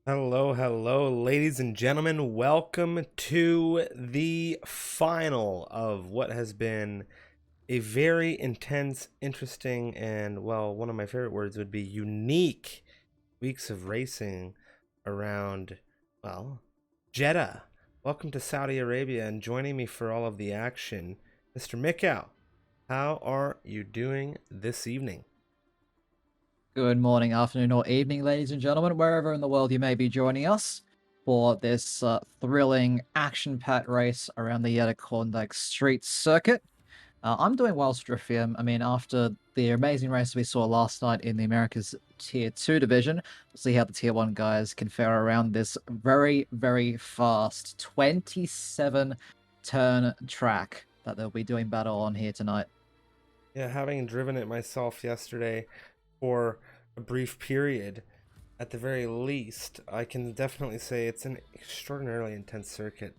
Hello, hello, ladies and gentlemen. Welcome to the final of what has been a very intense, interesting, and, well, one of my favorite words would be unique weeks of racing around, well, Jeddah. Welcome to Saudi Arabia, and joining me for all of the action, Mr. Mikau. How are you doing this evening? Good morning, afternoon, or evening, ladies and gentlemen, wherever in the world you may be joining us for this thrilling, action-packed race around the Jeddah Street Circuit. I'm doing well, Striffium. I mean, after the amazing race we saw last night in the Americas Tier 2 division, we'll see how the Tier 1 guys can fare around this very, very fast 27-turn track that they'll be doing battle on here tonight. Yeah, having driven it myself yesterday for a brief period, at the very least, I can definitely say it's an extraordinarily intense circuit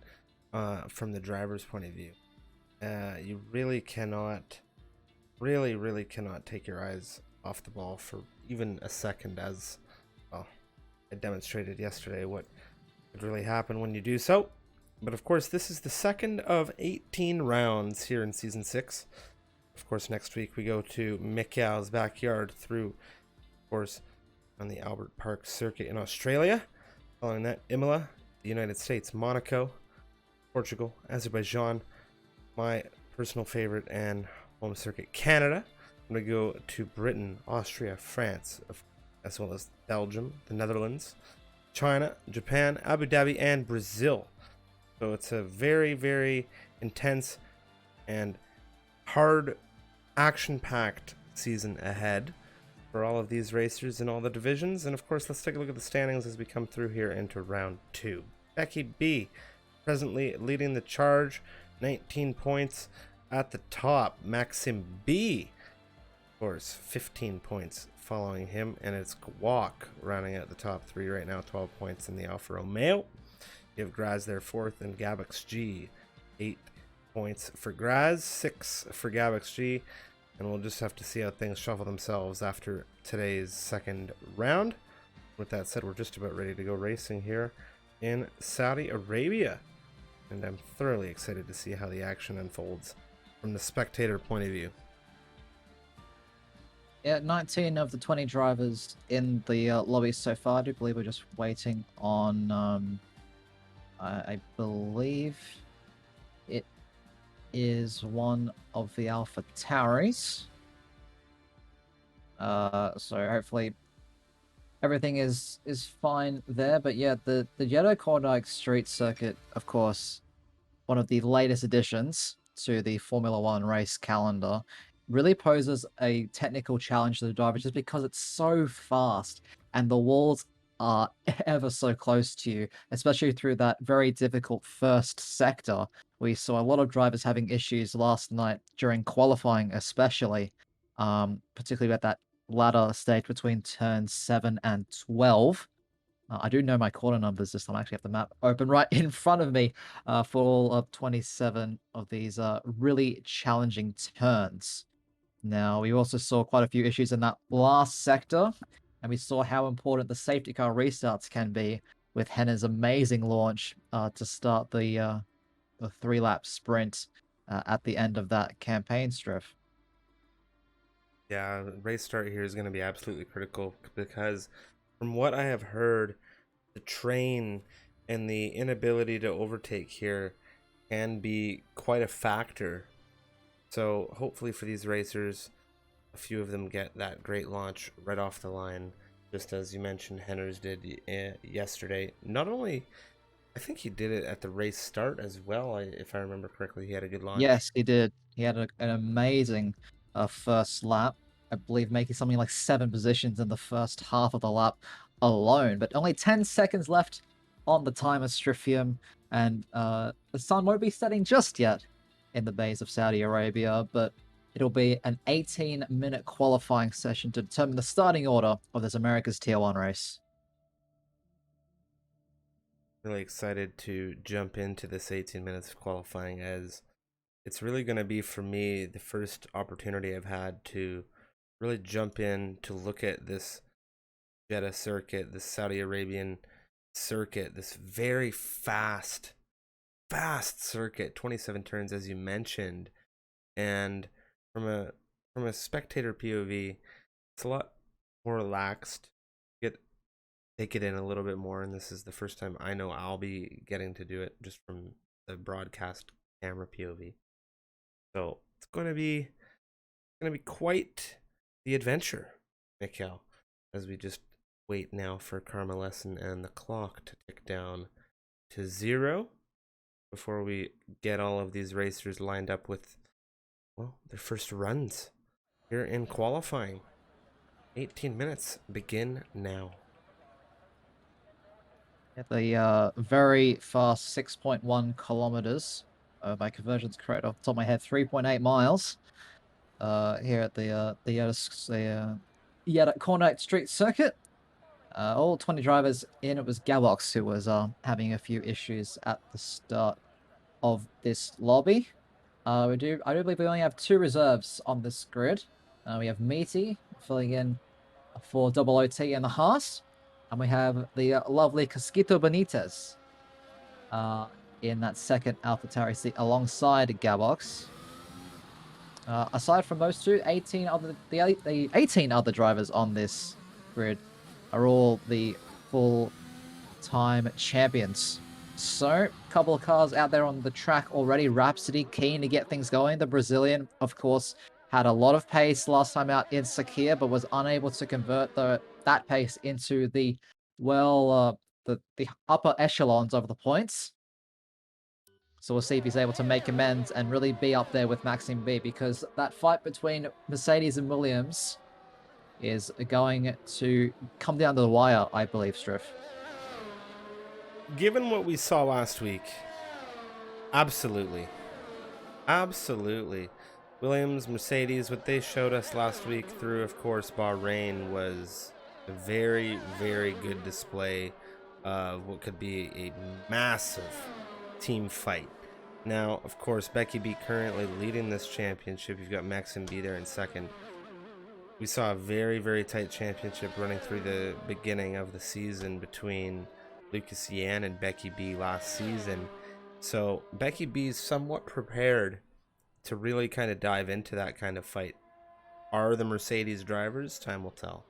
from the driver's point of view. You really cannot, really cannot take your eyes off the ball for even a second, as well, I demonstrated yesterday what could really happen when you do so. But of course, this is the second of 18 rounds here in Season 6. Of course, next week we go to Mikau's backyard through, of course, on the Albert Park circuit in Australia. Following that, Imola, the United States, Monaco, Portugal, Azerbaijan, my personal favorite and home circuit, Canada. I'm going to go to Britain, Austria, France, as well as Belgium, the Netherlands, China, Japan, Abu Dhabi, and Brazil. So it's a very intense and hard, action-packed season ahead for all of these racers in all the divisions. And of course, let's take a look at the standings as we come through here into round 2. Becky B presently leading the charge, 19 points at the top. Maxim B, of course, 15 points following him, and it's Gwak rounding out the top 3 right now, 12 points in the Alfa Romeo. You have Graz there 4th, and Gabex G, 8 points for Graz, 6 for Gabex G, and we'll just have to see how things shuffle themselves after today's second round. With that said, we're just about ready to go racing here in Saudi Arabia, and I'm thoroughly excited to see how the action unfolds from the spectator point of view. Yeah, 19 of the 20 drivers in the lobby so far. I do believe we're just waiting on, I believe it is one of the Alpha Tauris. So hopefully everything is fine there. But yeah, the Jeddah Street Circuit, of course, one of the latest additions to the Formula One race calendar, really poses a technical challenge to the driver just because it's so fast and the walls are ever so close to you, especially through that very difficult first sector. We saw a lot of drivers having issues last night during qualifying, especially, particularly at that latter stage between turns 7 and 12. I do know my corner numbers this time. I actually have the map open right in front of me for all of 27 of these really challenging turns. Now, we also saw quite a few issues in that last sector, and we saw how important the safety car restarts can be with Henna's amazing launch to start the 3-lap sprint at the end of that campaign, Striff. Yeah, race start here is going to be absolutely critical because from what I have heard, the train and the inability to overtake here can be quite a factor. So hopefully for these racers, a few of them get that great launch right off the line, just as you mentioned Henners did yesterday. Not only, I think he did it at the race start as well, if I remember correctly. He had a good launch. Yes, he did. He had an amazing first lap. I believe making something like 7 positions in the first half of the lap alone. But only 10 seconds left on the timer, Stryfium, and the sun won't be setting just yet in the bays of Saudi Arabia, but it'll be an 18-minute qualifying session to determine the starting order of this America's Tier 1 race. Really excited to jump into this 18 minutes of qualifying, as it's really going to be for me the first opportunity I've had to really jump in to look at this Jeddah circuit, this Saudi Arabian circuit, this very fast circuit, 27 turns as you mentioned. And from a spectator POV, it's a lot more relaxed. Take it in a little bit more, and this is the first time I know I'll be getting to do it just from the broadcast camera POV. So it's going to be quite the adventure, Mikhail, as we just wait now for Karma Lesson and the clock to tick down to 0 before we get all of these racers lined up with, well, their first runs here in qualifying. 18 minutes begin now. The very fast 6.1 kilometers. My conversion's correct off the top of my head, 3.8 miles. Here at the Jeddah Cornet Street Circuit. All 20 drivers in. It was Gabox who was having a few issues at the start of this lobby. I do believe we only have 2 reserves on this grid. We have Meaty filling in for Double OT in the Haas. And we have the lovely Casquito Benitez in that second AlphaTauri seat alongside Gabox. Aside from those two, the 18 other drivers on this grid are all the full-time champions. So, a couple of cars out there on the track already. Rhapsody keen to get things going. The Brazilian, of course, had a lot of pace last time out in Sakhir, but was unable to convert that pace into the upper echelons of the points. So we'll see if he's able to make amends and really be up there with Maxime B, because that fight between Mercedes and Williams is going to come down to the wire, I believe, Striff. Given what we saw last week, absolutely. Williams, Mercedes, what they showed us last week through, of course, Bahrain was a very, very good display of what could be a massive team fight. Now, of course, Becky B currently leading this championship. You've got Maxim B there in second. We saw a very, very tight championship running through the beginning of the season between Lucas Yan and Becky B last season. So Becky B is somewhat prepared to really kind of dive into that kind of fight. Are the Mercedes drivers? Time will tell.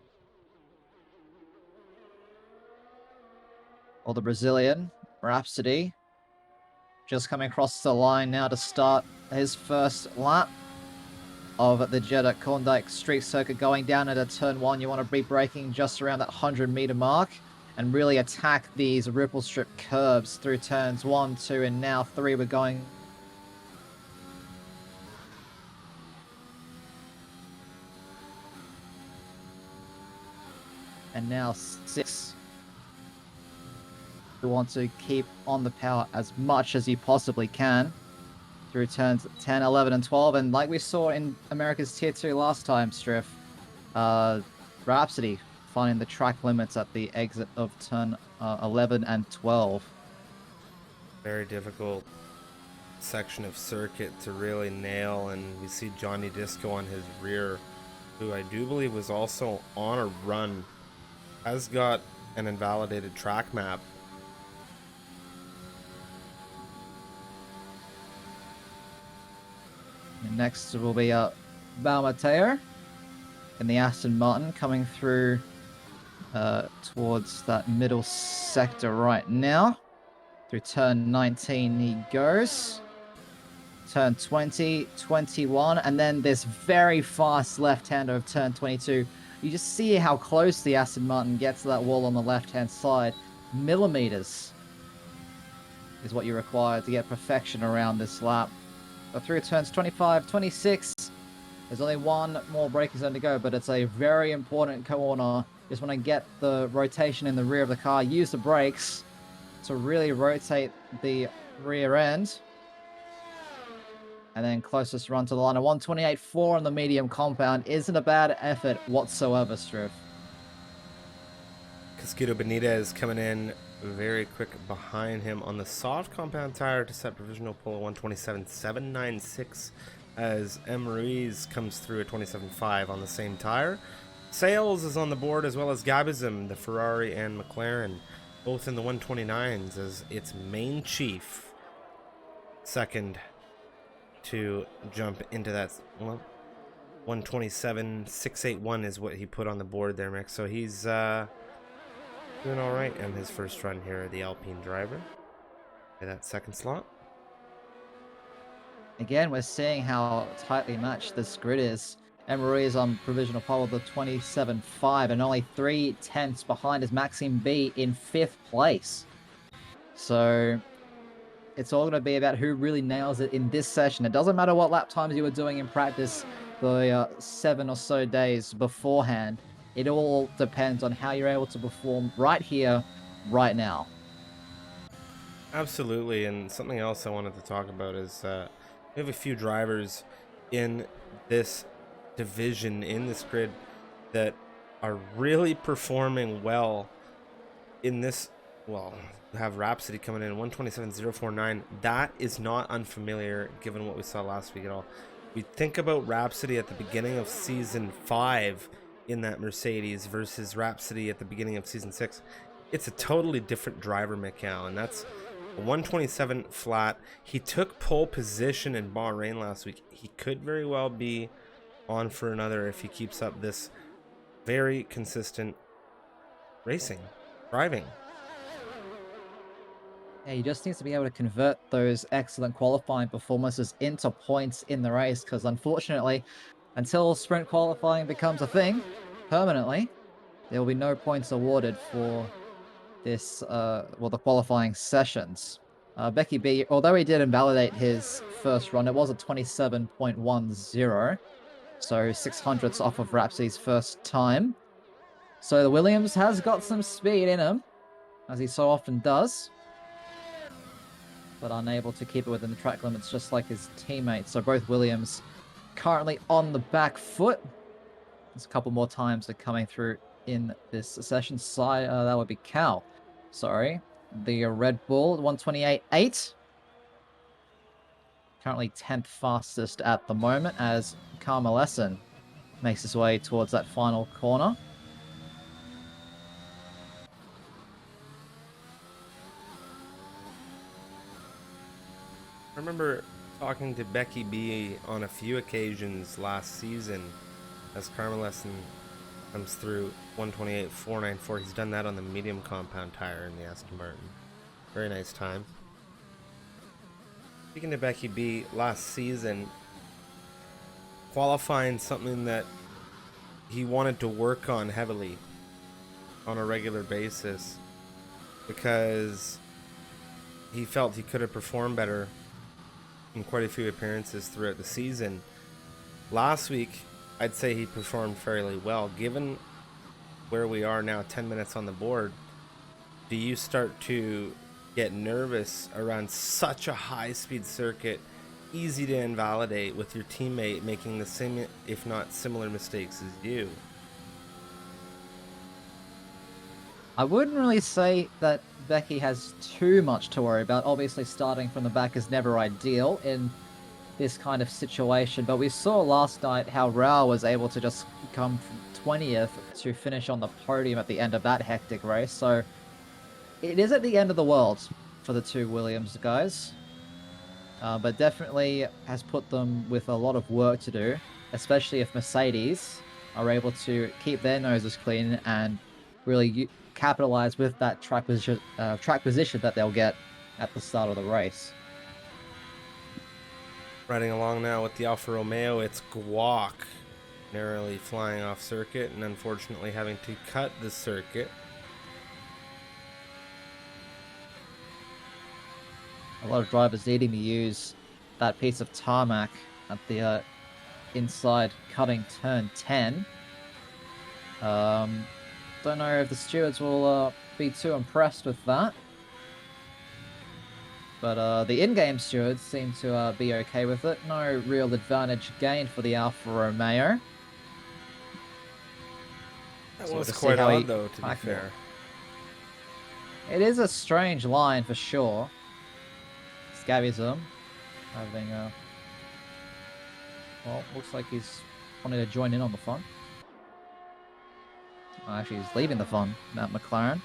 Well, the Brazilian, Rhapsody, just coming across the line now to start his first lap of the Jeddah Klondike Street Circuit. Going down at a turn 1, you want to be braking just around that 100-meter mark and really attack these ripple strip curves through turns 1, 2, and now 3. We're going... And now 6. You want to keep on the power as much as you possibly can through turns 10, 11, and 12. And like we saw in America's Tier 2 last time, Striff, Rhapsody finding the track limits at the exit of turn 11 and 12. Very difficult section of circuit to really nail, and we see Johnny Disco on his rear, who I do believe was also on a run, has got an invalidated track map. And next will be Balmateo in the Aston Martin coming through towards that middle sector right now. Through turn 19 he goes. Turn 20, 21, and then this very fast left-hander of turn 22. You just see how close the Aston Martin gets to that wall on the left-hand side. Millimeters is what you require to get perfection around this lap. But through turns 25, 26, there's only one more braking zone to go, but it's a very important corner. Just want to get the rotation in the rear of the car, use the brakes to really rotate the rear end. And then closest run to the line, a 128.4 on the medium compound isn't a bad effort whatsoever, Striff. Casquito Benitez coming in very quick behind him on the soft compound tire to set provisional pole 127.796 as M. Ruiz comes through at 27.5 on the same tire. Sales is on the board, as well as Gabism, the Ferrari and McLaren. both in the 129s as its main chief. Second to jump into that, well, 127.681 is what he put on the board there, Mick. So he's doing all right in his first run here, the Alpine driver. By that second slot. Again, we're seeing how tightly matched this grid is. Emery is on provisional pole with the 27.5 and only 3/10 behind is Maxime B in 5th place. So it's all going to be about who really nails it in this session. It doesn't matter what lap times you were doing in practice the 7 or so days beforehand. It all depends on how you're able to perform right here, right now. Absolutely, and something else I wanted to talk about is we have a few drivers in this division, in this grid, that are really performing well in this. Well, we have Rhapsody coming in 127.049. That is not unfamiliar given what we saw last week at all. We think about Rhapsody at the beginning of season 5 in that Mercedes versus Rhapsody at the beginning of season 6. It's a totally different driver, Mikhail, and that's a 127 flat. He took pole position in Bahrain last week. He could very well be on for another if he keeps up this very consistent racing, driving. Yeah, he just needs to be able to convert those excellent qualifying performances into points in the race, because unfortunately, until sprint qualifying becomes a thing permanently, there will be no points awarded for this, the qualifying sessions. Becky B, although he did invalidate his first run, it was a 27.10, so 600ths off of Rhapsody's first time. So the Williams has got some speed in him, as he so often does, but unable to keep it within the track limits just like his teammates. So both Williams currently on the back foot. There's a couple more times that are coming through in this session. That would be Cal. Sorry. The Red Bull 128.8. Currently 10th fastest at the moment as Carmelesson makes his way towards that final corner. I remember talking to Becky B on a few occasions last season as Carmelesson comes through 128.494. He's done that on the medium compound tire in the Aston Martin. Very nice time. Speaking to Becky B, last season, qualifying something that he wanted to work on heavily on a regular basis because he felt he could have performed better in quite a few appearances throughout the season. Last week, I'd say he performed fairly well. Given where we are now, 10 minutes on the board, do you start to get nervous around such a high-speed circuit, easy to invalidate, with your teammate making the same, if not similar, mistakes as you? I wouldn't really say that Becky has too much to worry about. Obviously, starting from the back is never ideal in this kind of situation, but we saw last night how Rao was able to just come from 20th to finish on the podium at the end of that hectic race. So it is at the end of the world for the two Williams guys, but definitely has put them with a lot of work to do, especially if Mercedes are able to keep their noses clean and really capitalize with that track position that they'll get at the start of the race. Riding along now with the Alfa Romeo, it's Guak narrowly flying off circuit and unfortunately having to cut the circuit. A lot of drivers needing to use that piece of tarmac at the inside cutting turn 10. Don't know if the stewards will be too impressed with that. But the in-game stewards seem to be okay with it. No real advantage gained for the Alfa Romeo. That was quite odd, though, to be fair. It is a strange line for sure. Scabbyism having well, looks like he's wanting to join in on the fun. Actually, he's leaving the fun, Matt McLaren.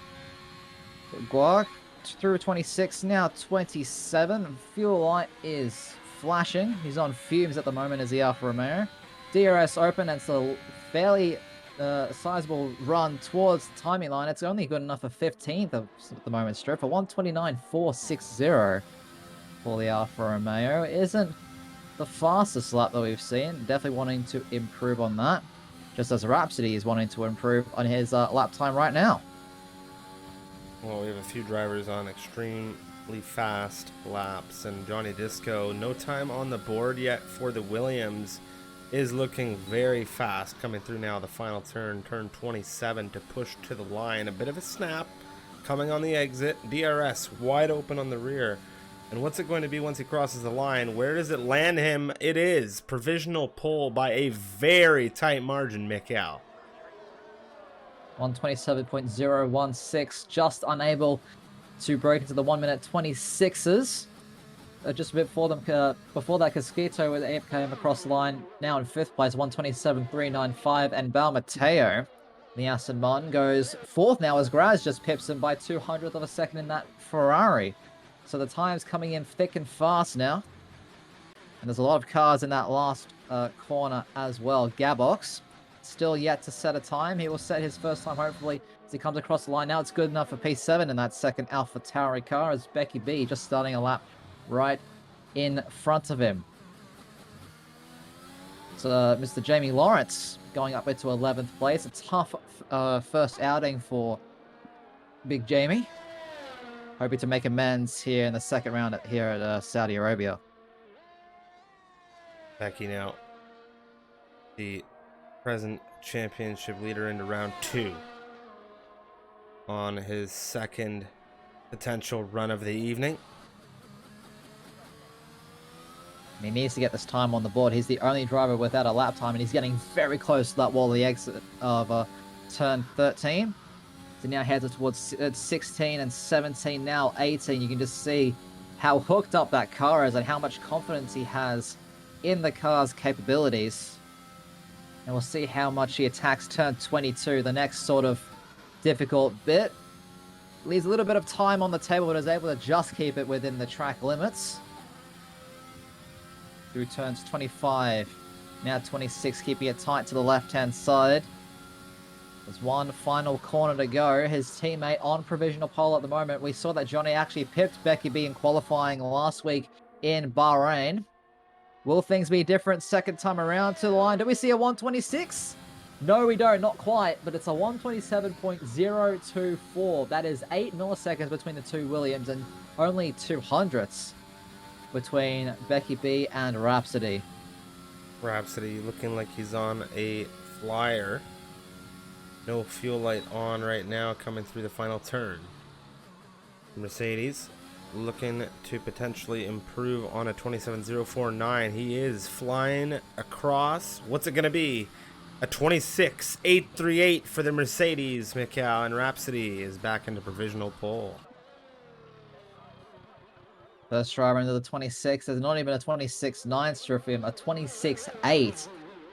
Guac through 26, now 27. Fuel light is flashing. He's on fumes at the moment as the Alfa Romeo. DRS open, and it's a fairly sizable run towards the timing line. It's only good enough for 15th at the moment, Strip. For 129.460 for the Alfa Romeo. Isn't the fastest lap that we've seen. Definitely wanting to improve on that. Just as Rhapsody is wanting to improve on his lap time right now. Well, we have a few drivers on extremely fast laps, and Johnny Disco, no time on the board yet for the Williams, is looking very fast coming through now. The final turn 27 to push to the line. A bit of a snap coming on the exit. DRS wide open on the rear. And what's it going to be once he crosses the line? Where does it land him? It is provisional pole by a very tight margin, Mikhail. 127.016, just unable to break into the 1 minute 26s. Just a bit before that, Casquito came across the line, now in 5th place, 127.395, and Balmateo, the Aston Martin, goes 4th now as Graz just pips him by 200th of a second in that Ferrari. So the time's coming in thick and fast now. And there's a lot of cars in that last corner as well. Gabox, still yet to set a time. He will set his first time, hopefully, as he comes across the line. Now it's good enough for P7 in that second Alpha Tauri car, as Becky B just starting a lap right in front of him. So Mr. Jamie Lawrence going up into 11th place. A tough first outing for Big Jamie. Hoping to make amends here in the second round here at Saudi Arabia. Becky now, the present championship leader, into round 2 on his second potential run of the evening. He needs to get this time on the board. He's the only driver without a lap time, and he's getting very close to that wall of the exit of turn 13. So now heads towards 16 and 17, now 18. You can just see how hooked up that car is and how much confidence he has in the car's capabilities. And we'll see how much he attacks turn 22, the next sort of difficult bit. Leaves a little bit of time on the table, but is able to just keep it within the track limits. Through turns 25, now 26, keeping it tight to the left-hand side. There's one final corner to go. His teammate on provisional pole at the moment. We saw that Johnny actually pipped Becky B in qualifying last week in Bahrain. Will things be different second time around to the line? Do we see a 126? No, we don't. Not quite, but it's a 127.024. That is 8 milliseconds between the two Williams and only 200ths between Becky B and Rhapsody. Rhapsody looking like he's on a flyer. No fuel light on right now coming through the final turn. Mercedes looking to potentially improve on a 27.049. He is flying across. What's it going to be? A 26.838 for the Mercedes, Mikhail, and Rhapsody is back into provisional pole. First driver into the 26. There's not even a 26.9 strip for him, a 26.8.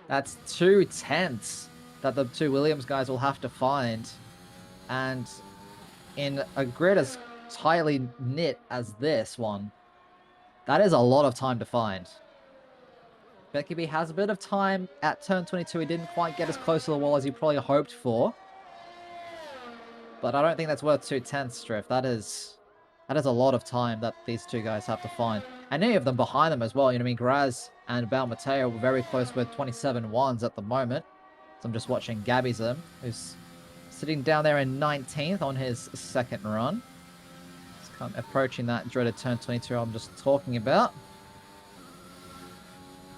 That's 2/10 that the two Williams guys will have to find. And in a grid as tightly knit as this one, that is a lot of time to find. Becky B has a bit of time at turn 22. He didn't quite get as close to the wall as he probably hoped for. But I don't think that's worth 2/10 strip. That is a lot of time that these two guys have to find. And any of them behind them as well. You know what I mean? Graz and Balmateo were very close with 27.1s at the moment. So I'm just watching Gabby's who's sitting down there in 19th on his second run. He's kind of approaching that dreaded turn 22 I'm just talking about.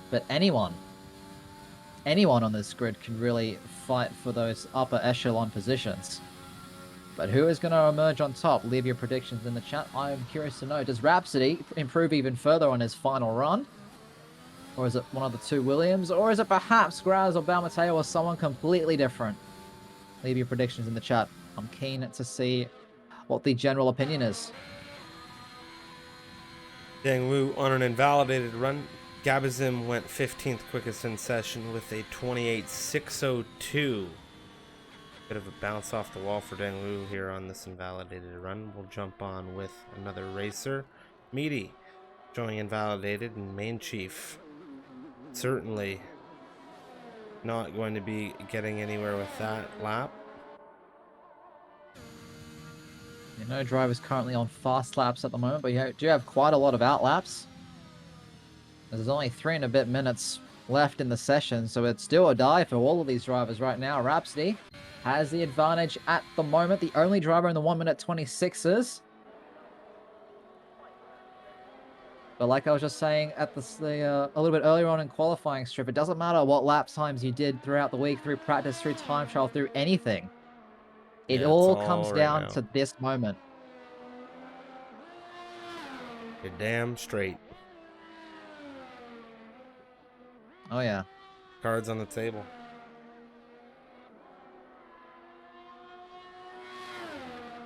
But anyone on this grid can really fight for those upper echelon positions. But who is going to emerge on top? Leave your predictions in the chat. I am curious to know. Does Rhapsody improve even further on his final run? Or is it one of the two Williams? Or is it perhaps Graz or Balmateo or someone completely different? Leave your predictions in the chat. I'm keen to see what the general opinion is. Yang Wu on an invalidated run. Gabazim went 15th quickest in session with a 28.602. Bit of a bounce off the wall for Deng Wu here on this invalidated run. We'll jump on with another racer. Meaty showing invalidated, and Main Chief certainly not going to be getting anywhere with that lap. No drivers currently on fast laps at the moment, but you do have quite a lot of out laps. There's only 3 and a bit minutes left in the session, so it's do or die for all of these drivers right now. Rhapsody has the advantage at the moment, the only driver in the 1 minute 26s. But like I was just saying at a little bit earlier on in qualifying, Strip, it doesn't matter what lap times you did throughout the week, through practice, through time trial, through anything. It all comes right down now to this moment. You're damn straight. Oh, yeah. Cards on the table.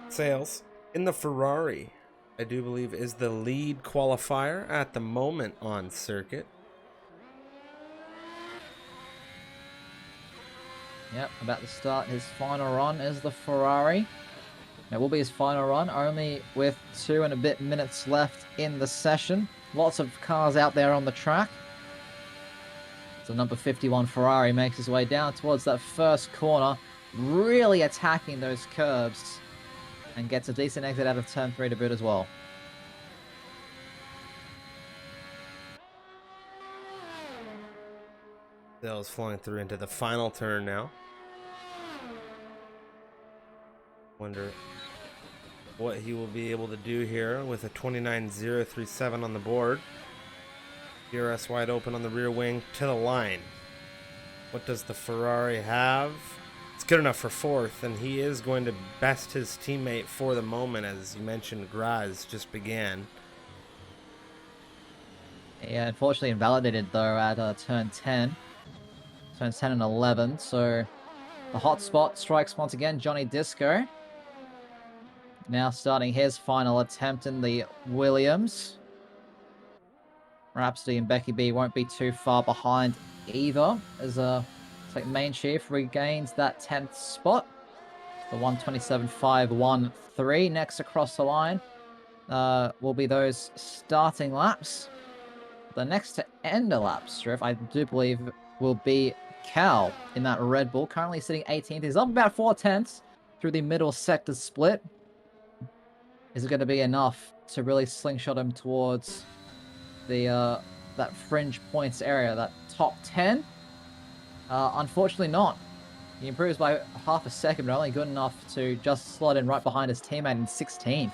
Sales in the Ferrari, I do believe, is the lead qualifier at the moment on circuit. Yep, about to start his final run is the Ferrari. It will be his final run, only with 2 and a bit minutes left in the session. Lots of cars out there on the track. So number 51 Ferrari makes his way down towards that first corner, really attacking those curbs, and gets a decent exit out of turn 3 to boot as well. Sales flowing through into the final turn now. Wonder what he will be able to do here with a 29.037 on the board. DRS wide open on the rear wing to the line. What does the Ferrari have? It's good enough for 4th, and he is going to best his teammate for the moment. As you mentioned, Graz just began. Yeah, unfortunately invalidated though at turn 10. Turns 10 and 11, so the hot spot strikes once again Johnny Disco. Now starting his final attempt in the Williams. Rhapsody and Becky B won't be too far behind either, as like Main Chief regains that 10th spot. The 127.513 next across the line will be those starting laps. The next to end a lap strip, I do believe, will be Cal in that Red Bull, currently sitting 18th. He's up about 4/10 through the middle sector split. Is it going to be enough to really slingshot him towards the that fringe points area, that top 10? Unfortunately not. He improves by half a second, but only good enough to just slot in right behind his teammate in 16th.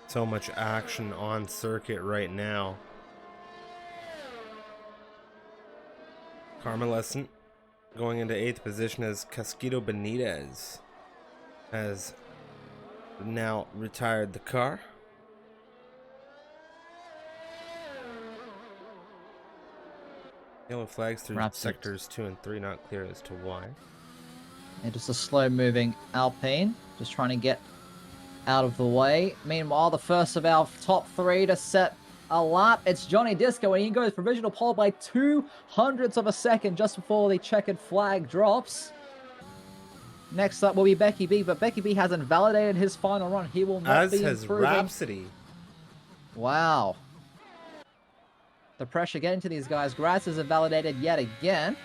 So much action on circuit right now. Carmelescent going into 8th position as Casquito Benitez has now retired the car. Yellow flags through sectors 2 and 3, not clear as to why. And just a slow-moving Alpine, just trying to get out of the way. Meanwhile, the first of our top 3 to set a lap, it's Johnny Disco, and he goes provisional pole by 0.02 of a second just before the checkered flag drops. Next up will be Becky B, but Becky B has invalidated his final run. He will not be improving. As has Rhapsody. Wow. The pressure getting to these guys. Graz is invalidated yet again.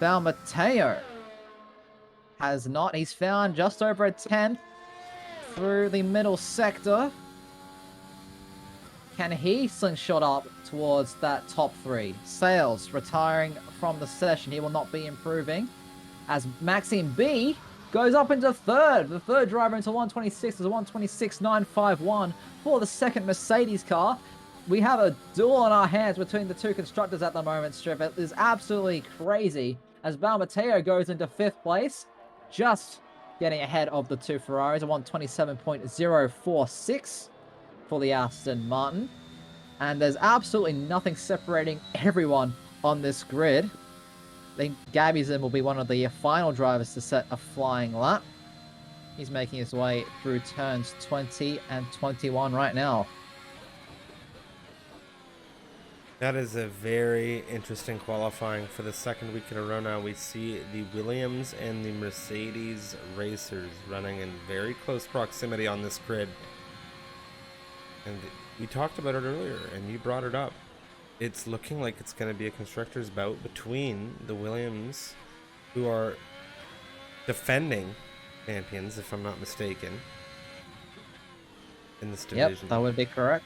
Mateo has not. He's found just over a 10th through the middle sector. Can he slingshot up towards that top 3? Sales retiring from the session. He will not be improving. As Maxime B goes up into 3rd. The 3rd driver into 126 is a 126.951 for the 2nd Mercedes car. We have a duel on our hands between the 2 constructors at the moment, Strip. It is absolutely crazy as Mateo goes into 5th place, just getting ahead of the 2 Ferraris, a 127.046 for the Aston Martin. And there's absolutely nothing separating everyone on this grid. I think Gabbyson will be one of the final drivers to set a flying lap. He's making his way through turns 20 and 21 right now. That is a very interesting qualifying for the second week in a row now. We see the Williams and the Mercedes racers running in very close proximity on this grid. And we talked about it earlier, and you brought it up. It's looking like it's going to be a constructors bout between the Williams, who are defending champions, if I'm not mistaken, in this division. Yep, that would be correct.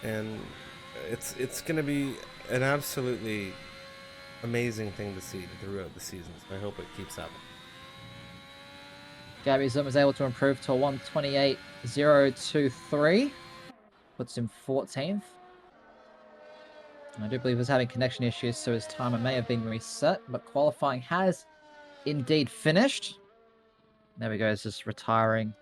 And it's going to be an absolutely amazing thing to see throughout the season. So I hope it keeps up. Gabby Zoom is able to improve to a 128.023. Puts him 14th. And I do believe he's having connection issues, so his timer may have been reset, but qualifying has indeed finished. There we go, he's just retiring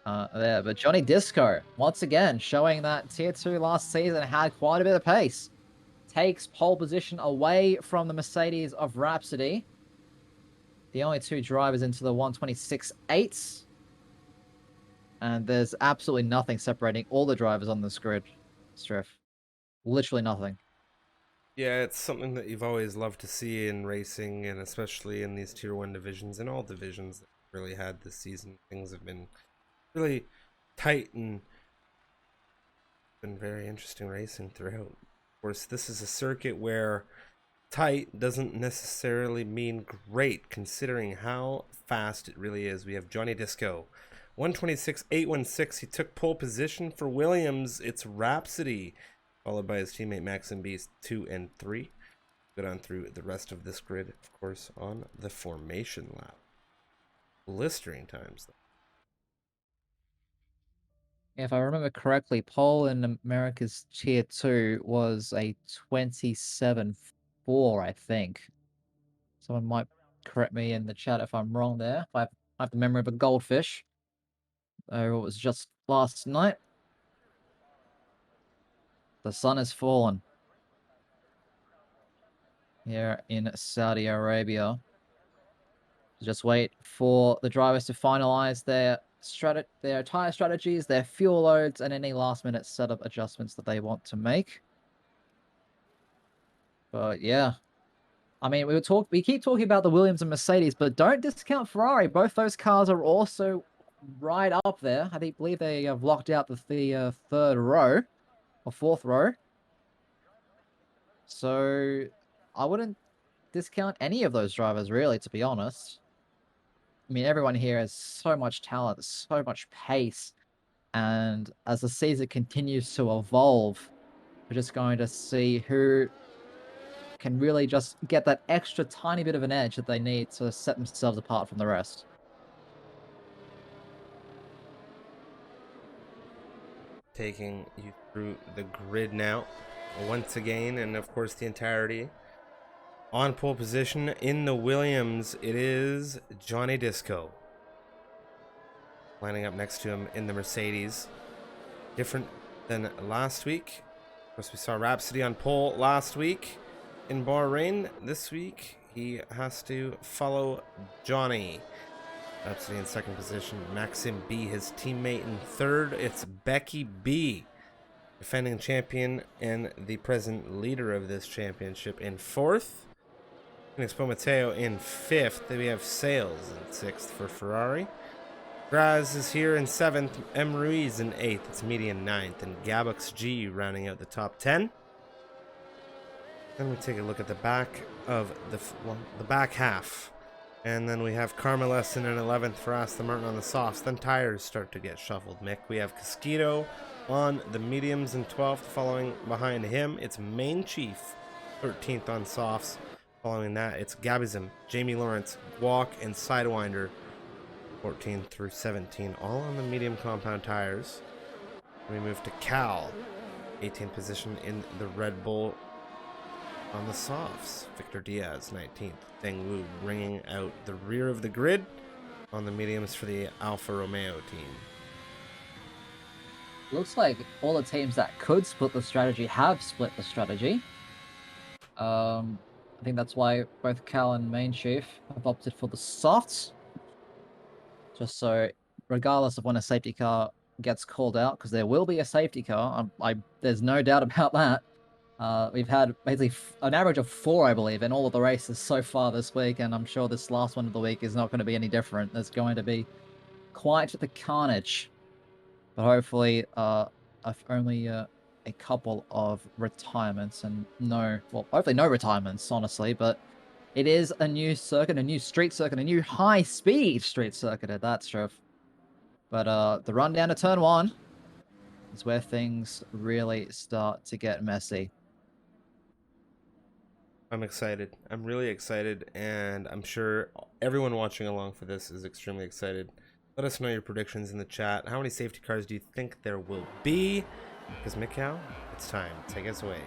there. But Johnny Disco, once again, showing that Tier 2 last season had quite a bit of pace. Takes pole position away from the Mercedes of Rhapsody. The only two drivers into the 126.8s. And there's absolutely nothing separating all the drivers on this grid, Striff. Literally nothing. Yeah, it's something that you've always loved to see in racing, and especially in these Tier 1 divisions, and all divisions that we've really had this season. Things have been really tight and been very interesting racing throughout. Of course, this is a circuit where tight doesn't necessarily mean great, considering how fast it really is. We have Johnny Disco, 126.816. He took pole position for Williams. It's Rhapsody, followed by his teammate Maxim Beast, 2 and 3. Go down through the rest of this grid, of course, on the formation lap. Blistering times, though. If I remember correctly, pole in America's Tier 2 was a 27.4, I think. Someone might correct me in the chat if I'm wrong there. If I have the memory of a goldfish. It was just last night. The sun has fallen here in Saudi Arabia. Just wait for the drivers to finalize their tire strategies, their fuel loads, and any last-minute setup adjustments that they want to make. But yeah, I mean, we keep talking about the Williams and Mercedes, but don't discount Ferrari. Both those cars are also right up there. I believe they have locked out the third row or fourth row. So I wouldn't discount any of those drivers, really, to be honest. I mean, everyone here has so much talent, so much pace. And as the season continues to evolve, we're just going to see who can really just get that extra tiny bit of an edge that they need to set themselves apart from the rest. Taking you through the grid now, once again, and of course the entirety. On pole position in the Williams, it is Johnny Disco. Lining up next to him in the Mercedes. Different than last week. Of course, we saw Rhapsody on pole last week in Bahrain. This week, he has to follow Johnny. Rhapsody in second position. Maxim B, his teammate, in third. It's Becky B, defending champion and the present leader of this championship, in fourth. Expo Mateo in fifth. Then we have Sales in sixth for Ferrari. Graz is here in seventh. M. Ruiz in eighth. It's Median ninth. And Gabux G rounding out the top 10. Then we take a look at the back of the back half. And then we have Carmeles in 11th for Aston Martin on the softs. Then tires start to get shuffled, Mick. We have Casquito on the mediums in 12th. Following behind him, it's Main Chief, 13th on softs. Following that, it's Gabizem, Jamie Lawrence, Guac, and Sidewinder, 14 through 17, all on the medium compound tires. We move to Cal, 18th position in the Red Bull on the softs. Victor Diaz, 19th. Deng Wu bringing out the rear of the grid on the mediums for the Alfa Romeo team. Looks like all the teams that could split the strategy have split the strategy. I think that's why both Cal and Main Chief have opted for the softs. Just so, regardless of when a safety car gets called out, because there will be a safety car, there's no doubt about that. We've had basically an average of 4, I believe, in all of the races so far this week, and I'm sure this last one of the week is not going to be any different. There's going to be quite the carnage, but hopefully, only a couple of retirements and hopefully no retirements, honestly, but it is a new circuit, a new street circuit, a new high-speed street circuit at that, Striff. But the run down to turn 1 is where things really start to get messy. I'm excited. I'm really excited, and I'm sure everyone watching along for this is extremely excited. Let us know your predictions in the chat. How many safety cars do you think there will be? Because Mikhail, it's time. Take us away.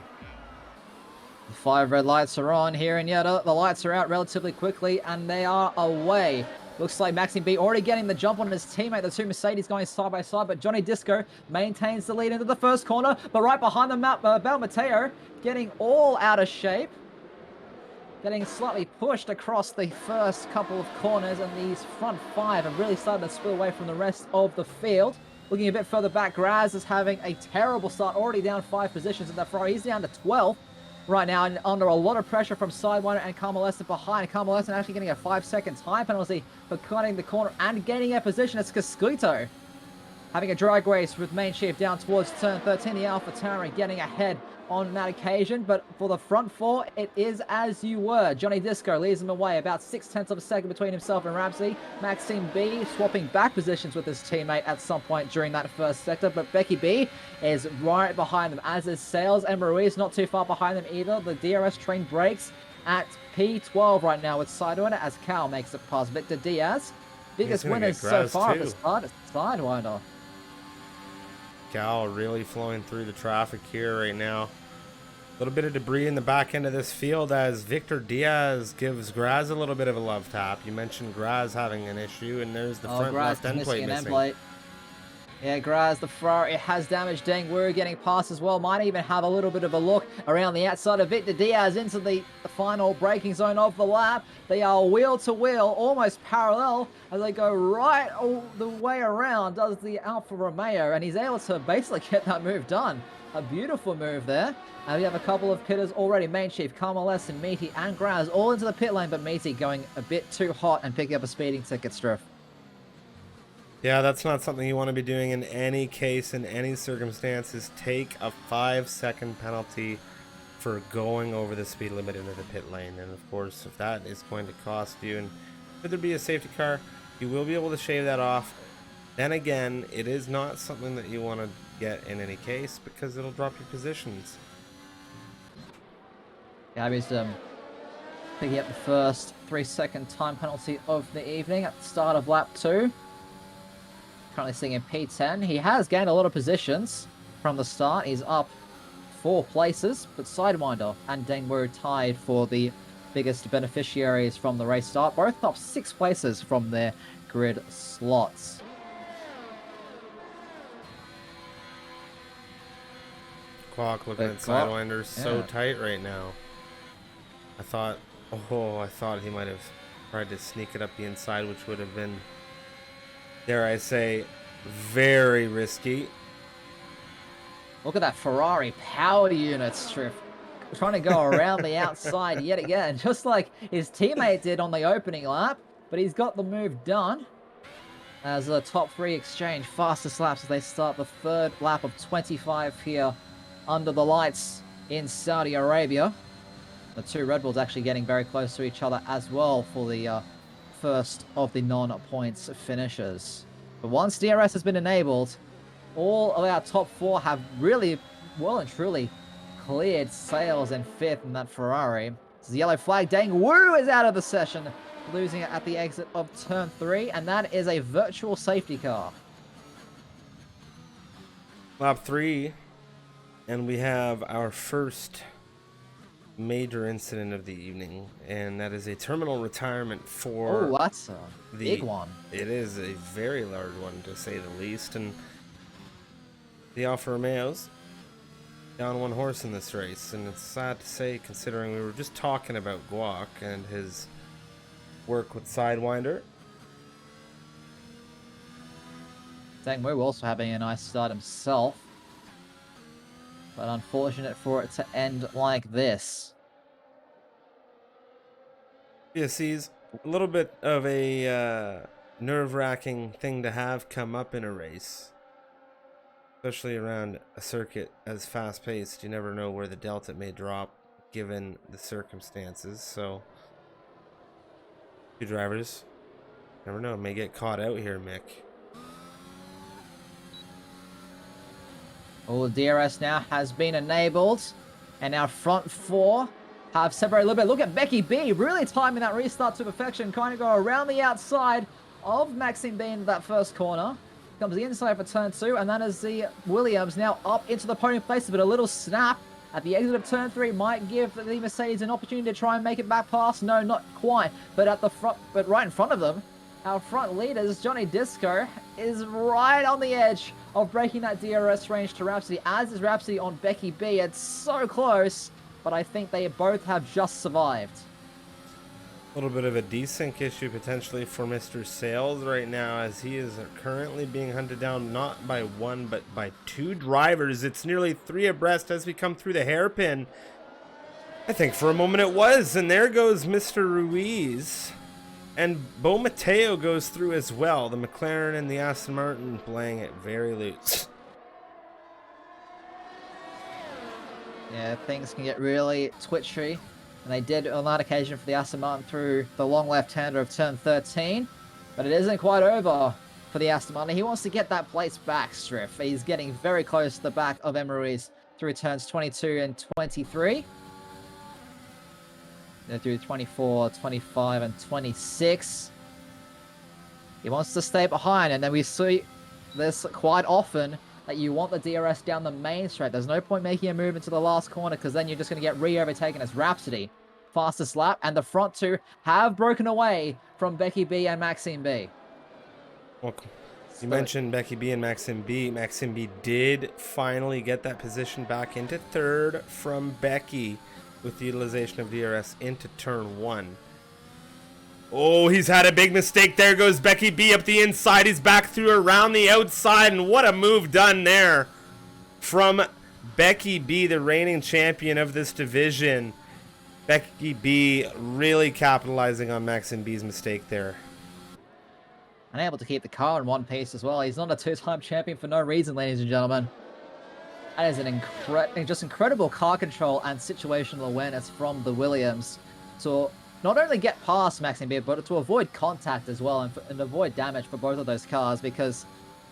The 5 red lights are on here in Jeddah. The lights are out relatively quickly, and they are away. Looks like Maxime B already getting the jump on his teammate. The 2 Mercedes going side by side, but Johnny Disco maintains the lead into the first corner. But right behind them, Bel Mateo getting all out of shape. Getting slightly pushed across the first couple of corners, and these front 5 have really started to spill away from the rest of the field. Looking a bit further back, Graz is having a terrible start, already down 5 positions in that Ferrari. He's down to 12 right now, and under a lot of pressure from Sidewinder and Carmelesson behind. Carmelesson actually getting a 5-second time penalty for cutting the corner and gaining a position. It's Casquito having a drag race with Main Chief down towards turn 13. The Alpha Tauri getting ahead on that occasion, but for the front 4, it is as you were. Johnny Disco leads him away about 0.6 of a second between himself and Rhapsody. Maxime B swapping back positions with his teammate at some point during that first sector, but Becky B is right behind them, as is Sales, and Ruiz not too far behind them either. The DRS train breaks at P12 right now with Sidewinder as Cal makes it past Victor Diaz. Biggest winners so far at the start is Sidewinder. Cal really flowing through the traffic here right now. A little bit of debris in the back end of this field as Victor Diaz gives Graz a little bit of a love tap. You mentioned Graz having an issue, and there's the front left end plate missing. Yeah, Graz, the Ferrari has damaged. Deng Wu getting past as well. Might even have a little bit of a look around the outside of Victor Diaz into the final braking zone of the lap. They are wheel to wheel, almost parallel, as they go right all the way around, does the Alfa Romeo, and he's able to basically get that move done. A beautiful move there. And we have a couple of pitters already. Main Chief, Carmelesson, Meaty, and Graz all into the pit lane, but Meaty going a bit too hot and picking up a speeding ticket, Striff. Yeah, that's not something you want to be doing in any case, in any circumstances. Take a 5-second penalty for going over the speed limit into the pit lane. And of course, if that is going to cost you, and should there be a safety car, you will be able to shave that off. Then again, it is not something that you want to get in any case, because it'll drop your positions. Yeah, he's picking up the first 3-second time penalty of the evening at the start of lap 2. Currently sitting in P10. He has gained a lot of positions from the start. He's up 4 places, but Sidewinder and Deng Wu tied for the biggest beneficiaries from the race start. Both up 6 places from their grid slots. Clock looking at Sidewinder so tight right now. I thought he might have tried to sneak it up the inside, which would have been, dare I say, very risky. Look at that Ferrari power unit strip. Trying to go around the outside yet again, just like his teammate did on the opening lap. But he's got the move done. As the top 3 exchange fastest laps as they start the 3rd lap of 25 here under the lights in Saudi Arabia. The 2 Red Bulls actually getting very close to each other as well for the first of the non-points finishes. But once DRS has been enabled, all of our top 4 have really, well and truly, cleared Sales in 5th in that Ferrari. This is the yellow flag. Deng Wu is out of the session, losing it at the exit of turn 3, and that is a virtual safety car. Lap 3, and we have our first major incident of the evening, and that is a terminal retirement for... Oh, that's a big one. It is a very large one, to say the least, and the Alfa Romeos down 1 horse in this race, and it's sad to say, considering we were just talking about Guac and his work with Sidewinder. Deng Wu also having a nice start himself. But unfortunate for it to end like this. PSC's a little bit of a nerve-wracking thing to have come up in a race, especially around a circuit as fast-paced. You never know where the delta may drop given the circumstances. So, two drivers, never know, may get caught out here, Mick. Oh, DRS now has been enabled, and our front four have separated a little bit. Look at Becky B, really timing that restart to perfection, kind of go around the outside of Maxime B into that first corner. Comes the inside for turn 2, and that is the Williams now up into the podium place, but a little snap at the exit of turn 3 might give the Mercedes an opportunity to try and make it back past. No, not quite, but at the front, but right in front of them, our front leaders, Johnny Disco, is right on the edge of breaking that DRS range to Rhapsody, as is Rhapsody on Becky B. It's so close, but I think they both have just survived. A little bit of a desync issue potentially for Mr. Sales right now, as he is currently being hunted down not by one but by two drivers. It's nearly 3 abreast as we come through the hairpin. I think for a moment it was, and there goes Mr. Ruiz. And Bo Mateo goes through as well. The McLaren and the Aston Martin playing it very loose. Yeah, things can get really twitchy. And they did on that occasion for the Aston Martin through the long left-hander of turn 13. But it isn't quite over for the Aston Martin. He wants to get that place back, Striff. He's getting very close to the back of Ruiz through turns 22 and 23. Through 24, 25, and 26. He wants to stay behind, and then we see this quite often that you want the DRS down the main straight. There's no point making a move into the last corner, because then you're just going to get re-overtaken as Rhapsody. Fastest lap, and the front two have broken away from Becky B and Maxime B. Welcome. You mentioned Becky B and Maxime B. Maxime B did finally get that position back into third from Becky, with the utilization of DRS into turn 1. Oh, he's had a big mistake. There goes Becky B up the inside. He's back through around the outside, and what a move done there from Becky B, the reigning champion of this division. Becky B really capitalizing on Maxime B's mistake there. Unable to keep the car in one piece as well. He's not a two-time champion for no reason, ladies and gentlemen. That is an just incredible car control and situational awareness from the Williams to not only get past Maxime B, but to avoid contact as well and avoid damage for both of those cars, because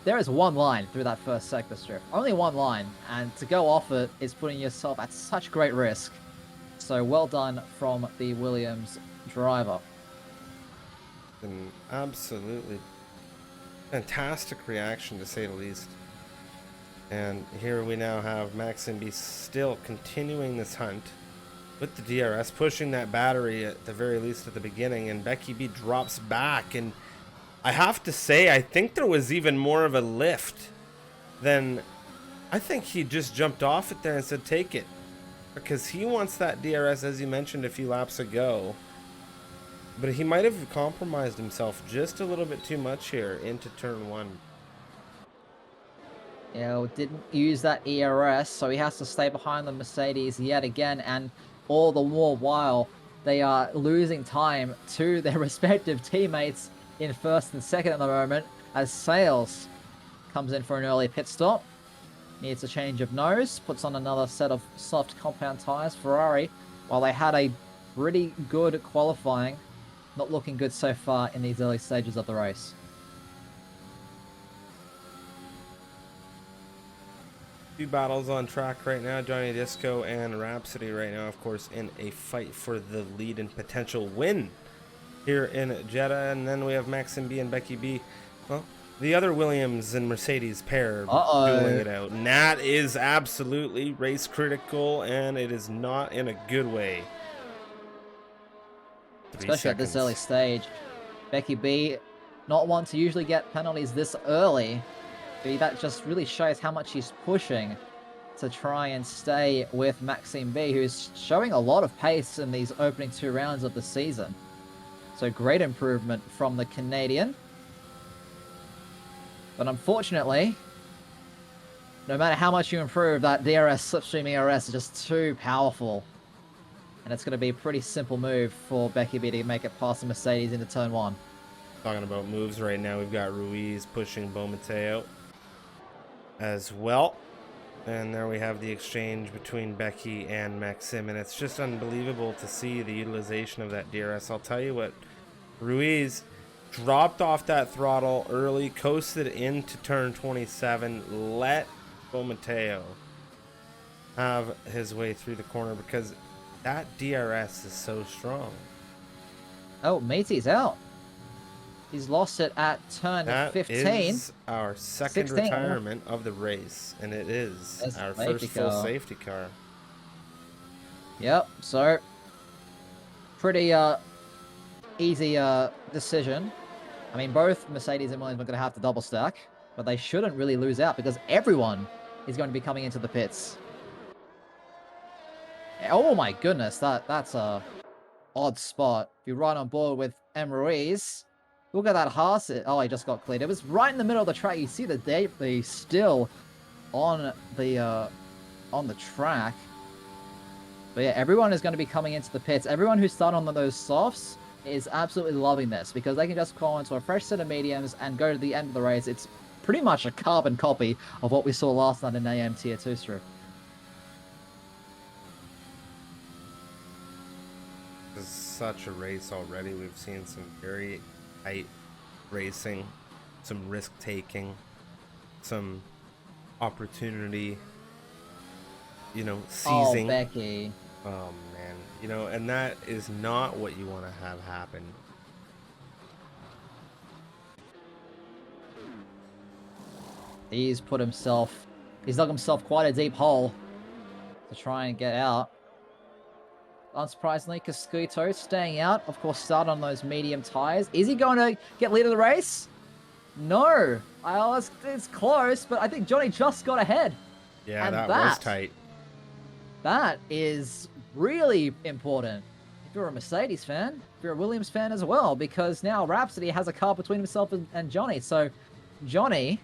there is one line through that first sector strip. Only one line, and to go off it is putting yourself at such great risk. So well done from the Williams driver. An absolutely fantastic reaction, to say the least. And here we now have Maxime B still continuing this hunt with the DRS, pushing that battery at the very least at the beginning, and Becky B drops back. And I have to say, I think there was even more of a lift than... I think he just jumped off it there and said, take it. Because he wants that DRS, as you mentioned a few laps ago. But he might have compromised himself just a little bit too much here into turn 1. You know, didn't use that ERS, so he has to stay behind the Mercedes yet again, and all the more while they are losing time to their respective teammates in first and second at the moment, as Sales comes in for an early pit stop. Needs a change of nose, puts on another set of soft compound tyres. Ferrari, while they had a pretty good qualifying, not looking good so far in these early stages of the race. Two battles on track right now, Johnny Disco and Rhapsody right now, of course, in a fight for the lead and potential win here in Jeddah. And then we have Maxime B and Becky B. Well, the other Williams and Mercedes pair dueling it out. And that is absolutely race critical, and it is not in a good way. Especially at this early stage. Becky B, not one to usually get penalties this early. But that just really shows how much he's pushing to try and stay with Maxime B, who's showing a lot of pace in these opening 2 rounds of the season. So great improvement from the Canadian. But unfortunately, no matter how much you improve, that DRS, slipstream ERS is just too powerful. And it's going to be a pretty simple move for Becky B to make it past the Mercedes into turn 1. Talking about moves right now, we've got Ruiz pushing Bomateo as well. And there we have the exchange between Becky and Maxim, and it's just unbelievable to see the utilization of that DRS. I'll tell you what, Ruiz dropped off that throttle early, coasted into turn 27, let Bomateo have his way through the corner because that DRS is so strong. Oh, Matey's out. He's lost it at turn 15. That is our second 16. retirement of the race, and it is That's our a safety first full car. safety car. Yep, so pretty easy decision. I mean, both Mercedes and Williams are going to have to double stack, but they shouldn't really lose out because everyone is going to be coming into the pits. Oh my goodness, that's a odd spot. If you're right on board with M. Ruiz, look at that Haas. Oh, he just got cleared. It was right in the middle of the track. You see the debris still on the track. But yeah, everyone is going to be coming into the pits. Everyone who started on those softs is absolutely loving this because they can just call into a fresh set of mediums and go to the end of the race. It's pretty much a carbon copy of what we saw last night in AM Tier 2 strip. This is such a race already. We've seen some very tight racing, some risk taking, some opportunity, seizing. Oh, Becky. Oh man, and that is not what you want to have happen. He's dug himself quite a deep hole to try and get out. Unsurprisingly, Cascuto staying out. Of course, start on those medium tires. Is he going to get lead of the race? No. It's close, but I think Johnny just got ahead. Yeah, and that was tight. That is really important if you're a Mercedes fan, if you're a Williams fan as well, because now Rhapsody has a car between himself and Johnny. So Johnny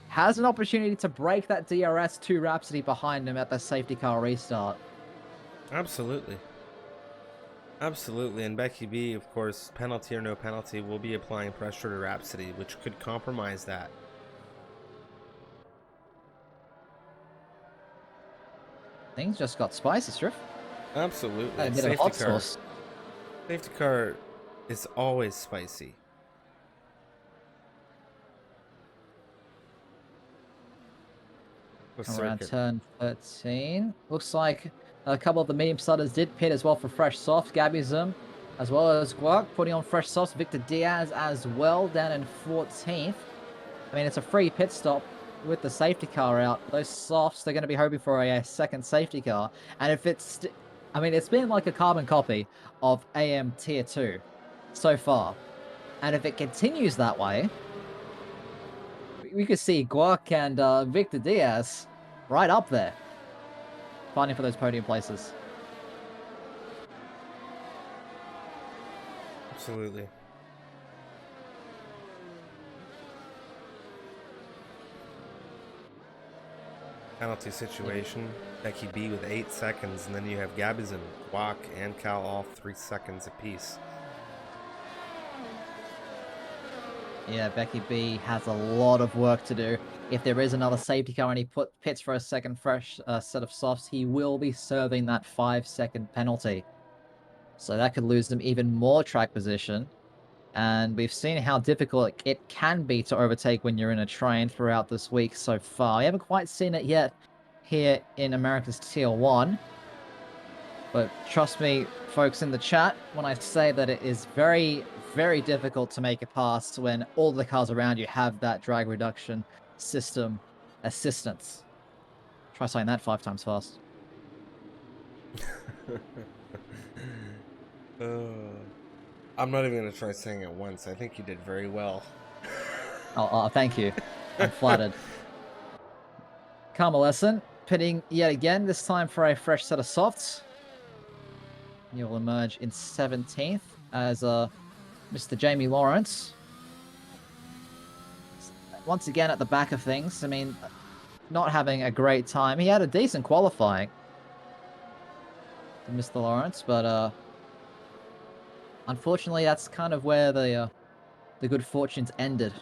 has an opportunity to break that DRS to Rhapsody behind him at the safety car restart. Absolutely. Absolutely, and Becky B, of course, penalty or no penalty, will be applying pressure to Rhapsody, which could compromise that. Things just got spicy, Striff. Absolutely. A bit of hot sauce. Safety car is always spicy. Around turn 13. Looks like a couple of the medium starters did pit as well for fresh softs. Gabizum, as well as Guac, putting on fresh softs. Victor Diaz as well, down in 14th. I mean, it's a free pit stop with the safety car out. Those softs, they're going to be hoping for a second safety car. And if it's... it's been like a carbon copy of AM Tier 2 so far. And if it continues that way, we could see Guac and Victor Diaz right up there, fighting for those podium places. Absolutely. Penalty situation. Becky B with 8 seconds, and then you have Gabizon, Guac, and Cal all 3 seconds apiece. Yeah, Becky B has a lot of work to do. If there is another safety car and he pits for a second fresh set of softs, he will be serving that 5-second penalty. So that could lose them even more track position. And we've seen how difficult it can be to overtake when you're in a train throughout this week so far. We haven't quite seen it yet here in America's Tier 1. But trust me, folks in the chat, when I say that it is very, very difficult to make it past when all the cars around you have that drag reduction system assistance. Try saying that 5 times fast. I'm not even going to try saying it once. I think you did very well. Oh, thank you. I'm flattered. Carmelescent pitting yet again, this time for a fresh set of softs. He will emerge in 17th as Mr. Jamie Lawrence. Once again at the back of things. I mean, not having a great time. He had a decent qualifying to Mr. Lawrence, but unfortunately, that's kind of where the good fortunes ended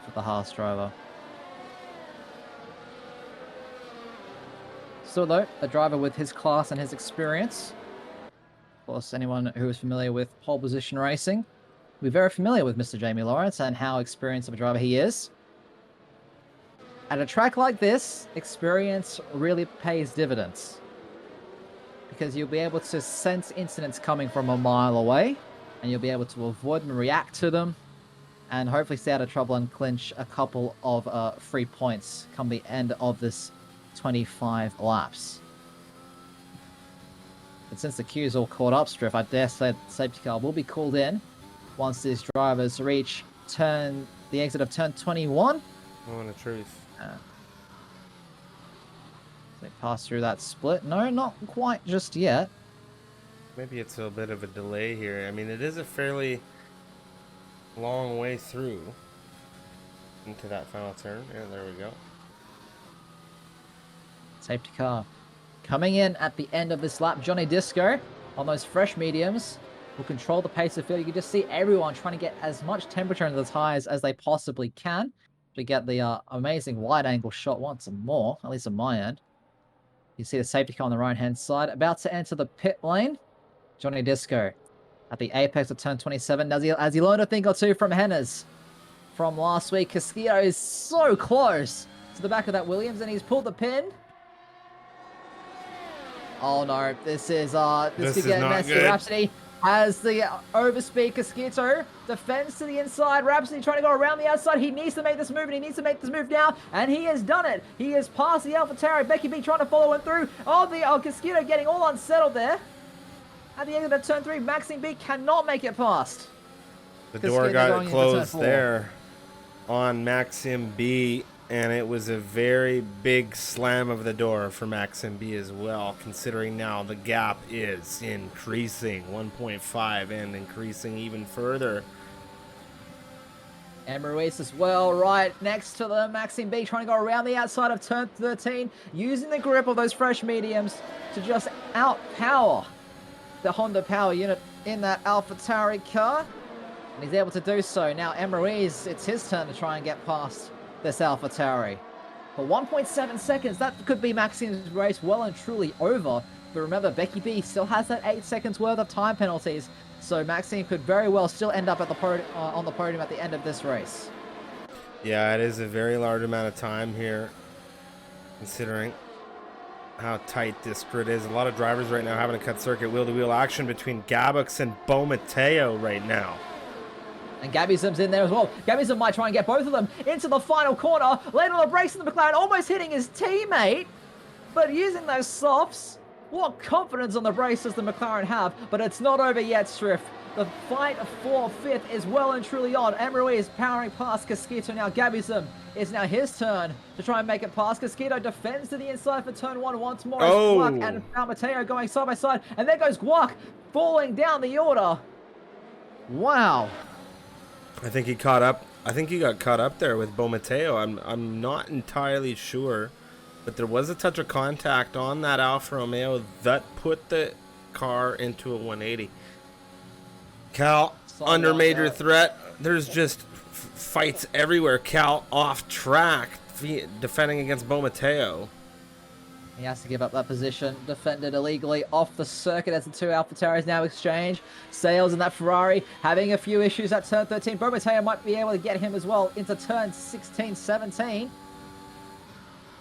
for the Haas driver. Still though, a driver with his class and his experience. Of course, anyone who is familiar with pole position racing will be very familiar with Mr. Jamie Lawrence and how experienced of a driver he is. At a track like this, experience really pays dividends, because you'll be able to sense incidents coming from a mile away, and you'll be able to avoid and react to them, and hopefully stay out of trouble and clinch a couple of free points come the end of this 25 laps. But since the queue's all caught up, Striff, I dare say the safety car will be called in once these drivers reach the exit of turn 21. Oh, and a truth. They pass through that split. No, not quite just yet. Maybe it's a bit of a delay here. I mean, it is a fairly long way through into that final turn. Yeah, there we go. Safety car coming in at the end of this lap. Johnny Disco on those fresh mediums will control the pace of the field. You can just see everyone trying to get as much temperature into the tires as they possibly can to get the amazing wide angle shot once more, at least on my end. You see the safety car on the right hand side about to enter the pit lane. Johnny Disco at the apex of turn 27. As he learned a thing or two from Hennes from last week, Casquillo is so close to the back of that Williams, and he's pulled the pin. Oh no, this could get messy. Good. Rhapsody has the overspeed. Casquillo defends to the inside. Rhapsody trying to go around the outside. He needs to make this move, and he needs to make this move now, and he has done it. He has passed the AlphaTauri. Becky B trying to follow him through. Casquillo getting all unsettled there. At the end of turn 3, Maxime B cannot make it past. The door got closed there on Maxime B, and it was a very big slam of the door for Maxime B as well, considering now the gap is increasing 1.5 and increasing even further. And Ruiz as well, right next to the Maxime B, trying to go around the outside of turn 13, using the grip of those fresh mediums to just outpower the Honda power unit in that AlphaTauri car. And he's able to do so. Now, Ruiz, it's his turn to try and get past this AlphaTauri. For 1.7 seconds, that could be Maxime's race well and truly over. But remember, Becky B still has that 8 seconds worth of time penalties. So Maxime could very well still end up at the on the podium at the end of this race. Yeah, it is a very large amount of time here, considering how tight this grid is. A lot of drivers right now having a cut circuit wheel-to-wheel action between Gabux and Bo Mateo right now. And Gabbyzum's in there as well. Gabbyzum might try and get both of them into the final corner. Late on the brakes in the McLaren, almost hitting his teammate. But using those softs, what confidence on the brakes does the McLaren have? But it's not over yet, Striff. The fight for 5th is well and truly on. Emery is powering past Casquillo now. Gabbyzum, it's now his turn to try and make it past. Casquillo defends to the inside for turn 1 once more. Oh. Guac and Mateo going side by side. And there goes Guac falling down the order. Wow. I think he caught up. I think he got caught up there with Bo Mateo. I'm not entirely sure, but there was a touch of contact on that Alfa Romeo that put the car into a 180. Cal under major threat. There's just fights everywhere. Cal off track, defending against Bo Mateo. He has to give up that position. Defended illegally off the circuit as the two AlphaTauris now exchange. Sales in that Ferrari having a few issues at turn 13. Bo Mateo might be able to get him as well into turn 16, 17.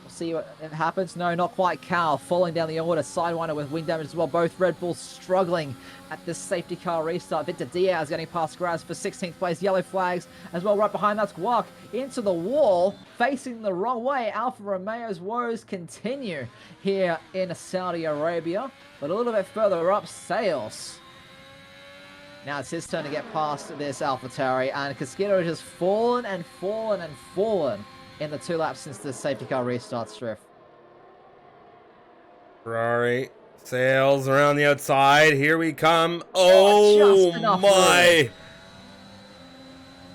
We'll see what happens. No, not quite. Cal falling down the order. Sidewinder with wing damage as well. Both Red Bulls struggling at this safety car restart. Victor Diaz getting past Graz for 16th place. Yellow flags as well. Right behind that's Guac into the wall, facing the wrong way. Alfa Romeo's woes continue here in Saudi Arabia. But a little bit further up, Sales. Now it's his turn to get past this AlphaTauri, and Casquillo has just fallen and fallen and fallen in the 2 laps since the safety car restart, Striff. Ferrari, Sales around the outside. Here we come. Oh my!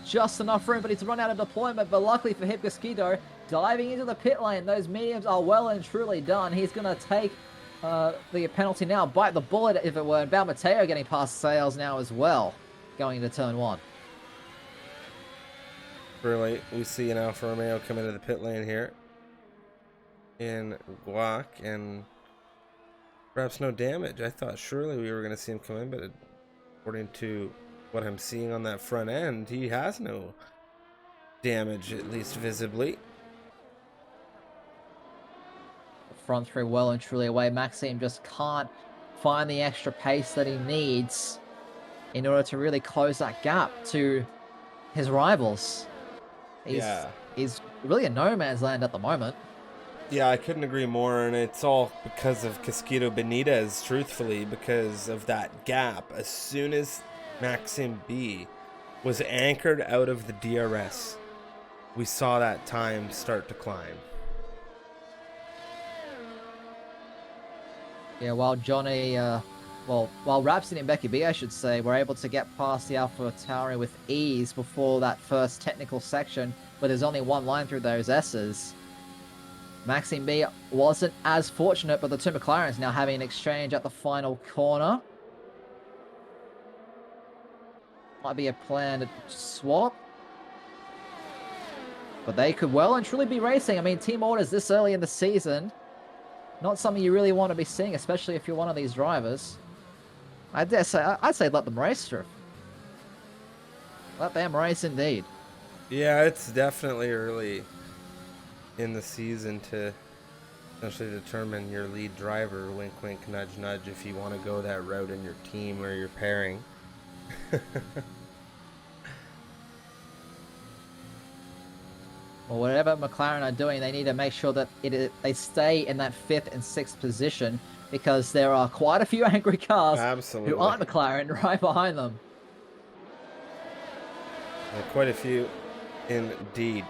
Just enough room, but he's run out of deployment. But luckily for him, Casquillo diving into the pit lane. Those mediums are well and truly done. He's going to take the penalty now, bite the bullet if it were. And Mateo getting past Sales now as well, going into turn 1. Really, we see an Alfa Romeo come into the pit lane here in Guac, and perhaps no damage. I thought surely we were going to see him come in, but according to what I'm seeing on that front end, he has no damage, at least visibly. Front 3 well and truly away. Maxime just can't find the extra pace that he needs in order to really close that gap to his rivals. He's really in no man's land at the moment. Yeah, I couldn't agree more, and it's all because of Casquito Benitez, truthfully, because of that gap. As soon as Maxime B was anchored out of the DRS, we saw that time start to climb. Yeah, while Johnny, while Rhapsody and Becky B, I should say, were able to get past the Alpha Tauri with ease before that first technical section, where there's only one line through those S's. Maxime B wasn't as fortunate, but the two McLarens now having an exchange at the final corner. Might be a plan to swap. But they could well and truly be racing. I mean, team orders this early in the season, not something you really want to be seeing, especially if you're one of these drivers. I'd say let them race, Striff. Let them race indeed. Yeah, it's definitely early in the season to essentially determine your lead driver, wink wink, nudge nudge, if you want to go that route in your team or your pairing. Well, whatever McLaren are doing, they need to make sure that they stay in that 5th and 6th position, because there are quite a few angry cars Absolutely. who aren't McLaren right behind them. Quite a few indeed.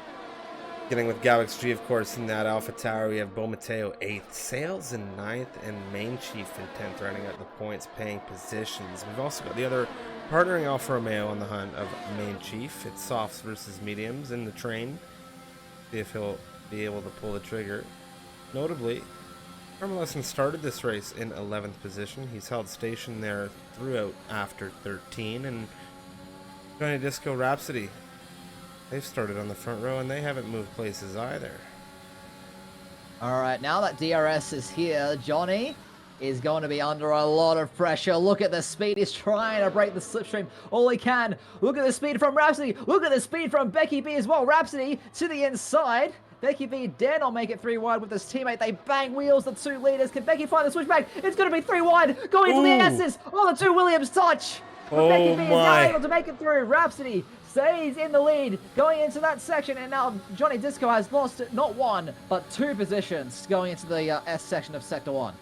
Getting with Galax G, of course, in that Alpha Tower, we have Bo Mateo 8th, Sales in 9th, and Main Chief in 10th, running out the points, paying positions. We've also got the other partnering Alfa Romeo on the hunt of Main Chief. It's softs versus mediums in the train. See if he'll be able to pull the trigger. Notably, Carmelison started this race in 11th position. He's held station there throughout after 13, and Johnny Disco Rhapsody, they've started on the front row, and they haven't moved places either. All right, now that DRS is here, Johnny is going to be under a lot of pressure. Look at the speed. He's trying to break the slipstream all he can. Look at the speed from Rhapsody. Look at the speed from Becky B as well. Rhapsody to the inside. Becky B dare not make it 3 wide with his teammate. They bang wheels, the 2 leaders. Can Becky find the switchback? It's going to be 3 wide. Going to the S's. Oh, the 2 Williams touch. But Becky B is now able to make it through. Rhapsody stays in the lead going into that section, and now Johnny Disco has lost not 1 but 2 positions going into the S section of Sector 1.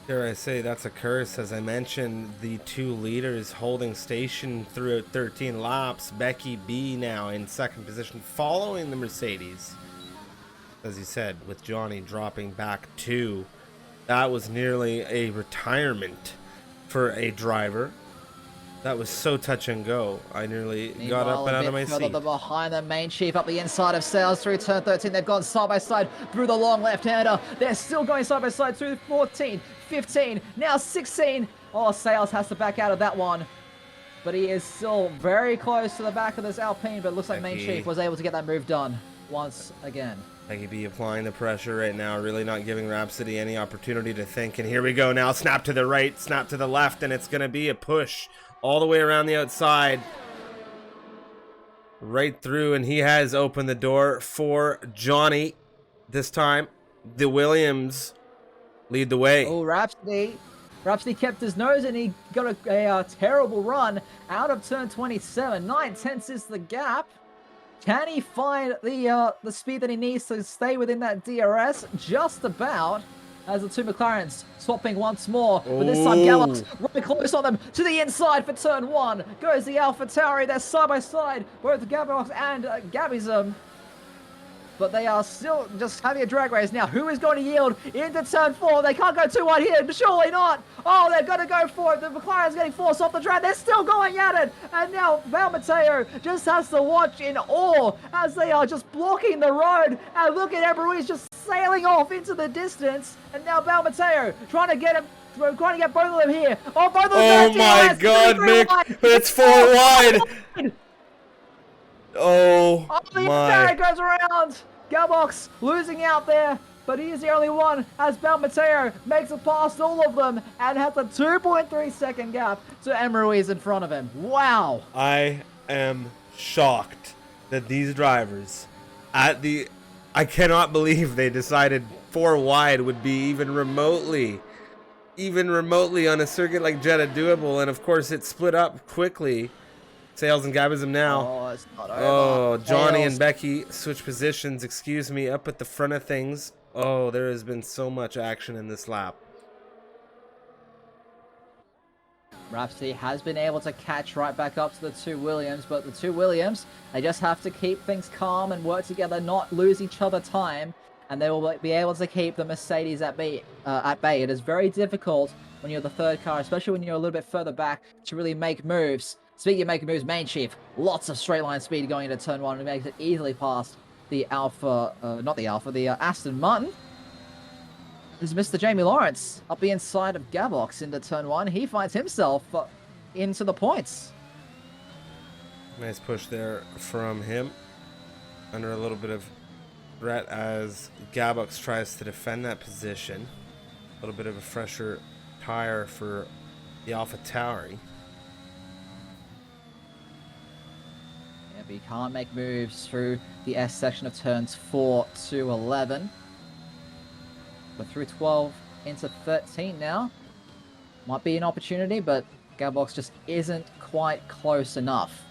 Dare I say, that's a curse. As I mentioned, the 2 leaders holding station throughout 13 laps. Becky B now in 2nd position, following the Mercedes. As you said, with Johnny dropping back 2, that was nearly a retirement for a driver. That was so touch and go. I nearly got up and out of my seat. Behind the Main Chief up the inside of Sales through turn 13. They've gone side by side through the long left-hander. They're still going side by side through 14, 15, now 16. Oh, Sales has to back out of that one. But he is still very close to the back of this Alpine, but it looks like Main Chief was able to get that move done once again. Becky B applying the pressure right now, really not giving Rhapsody any opportunity to think. And here we go now, snap to the right, snap to the left, and it's going to be a push all the way around the outside, right through, and he has opened the door for Johnny. This time, the Williams lead the way. Oh, Rhapsody kept his nose, and he got a terrible run out of turn 27. 9/10 is the gap. Can he find the speed that he needs to stay within that DRS? Just about. As the 2 McLarens swapping once more, but this time Gallop's right close on them to the inside for turn 1. Goes the Alpha Tauri, they're side by side, both Gabox and Gabizum. but they are still just having a drag race now. Who is going to yield into turn 4? They can't go too wide here, but surely not. Oh, they're going to go for it. The McLaren's getting forced off the track. They're still going at it. And now Val Mateo just has to watch in awe as they are just blocking the road. And look at Ruiz just sailing off into the distance. And now Val Mateo trying to get him. We're trying to get both of them here. Oh, both of them. Oh my God, Nick! It's 4 wide. Oh the my! entire goes around. Galbox losing out there, but he is the only one as Bel Mateo makes it past all of them and has a 2.3 second gap to Ruiz in front of him. Wow! I am shocked that these drivers I cannot believe they decided 4 wide would be even remotely on a circuit like Jeddah doable, and of course it split up quickly. Sales and Gabism now. Oh, it's not over. Oh, Johnny Sales. and Becky switch positions, excuse me, up at the front of things. Oh, there has been so much action in this lap. Rhapsody has been able to catch right back up to the 2 Williams, but the 2 Williams, they just have to keep things calm and work together, not lose each other time, and they will be able to keep the Mercedes at bay. It is very difficult when you're the third car, especially when you're a little bit further back, to really make moves. Speaking of making moves, Main Chief, lots of straight line speed going into turn 1, and makes it easily past the the Aston Martin. Is Mr. Jamie Lawrence up the inside of Gavox into turn 1. He finds himself into the points. Nice push there from him. Under a little bit of threat as Gavox tries to defend that position. A little bit of a fresher tire for the AlphaTauri. But he can't make moves through the S section of turns 4 to 11. We're through 12 into 13 now. Might be an opportunity, but Gavox just isn't quite close enough.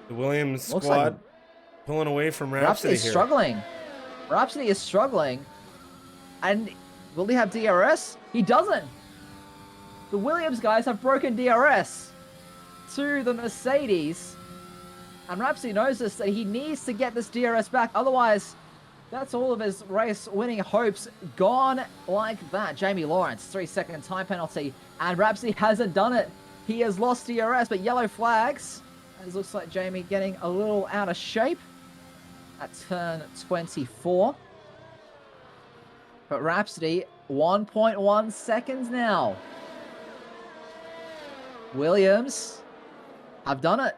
The Williams squad pulling away from Rhapsody here. Struggling. Rhapsody is struggling. And will he have DRS? He doesn't. The Williams guys have broken DRS to the Mercedes, and Rhapsody knows this, that he needs to get this DRS back, otherwise that's all of his race winning hopes gone like that. Jamie Lawrence, 3-second time penalty, and Rhapsody hasn't done it. He has lost DRS, but yellow flags, and it looks like Jamie getting a little out of shape at turn 24. But Rhapsody, 1.1 seconds now. Williams have done it.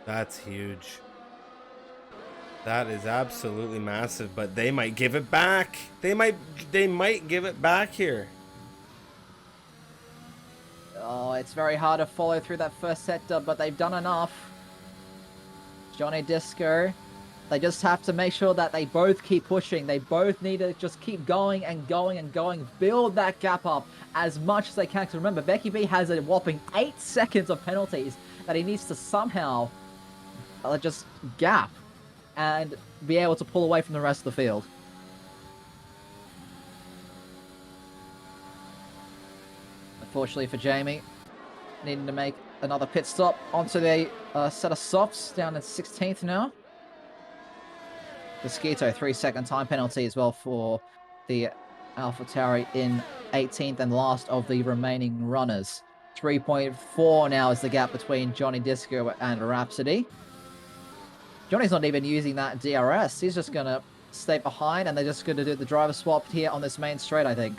That's huge. That is absolutely massive, but they might give it back. They might give it back here. Oh, it's very hard to follow through that first sector, but they've done enough. Johnny Disco, they just have to make sure that they both keep pushing. They both need to just keep going and going and going. Build that gap up as much as they can. Because remember, Becky B has a whopping 8 seconds of penalties that he needs to somehow just gap and be able to pull away from the rest of the field. Unfortunately for Jamie, needing to make another pit stop onto the set of softs down at 16th now. Mosquito, 3-second time penalty as well for the AlphaTauri in 18th and last of the remaining runners. 3.4 now is the gap between Johnny Disco and Rhapsody. Johnny's not even using that DRS. He's just going to stay behind, and they're just going to do the driver swap here on this main straight, I think.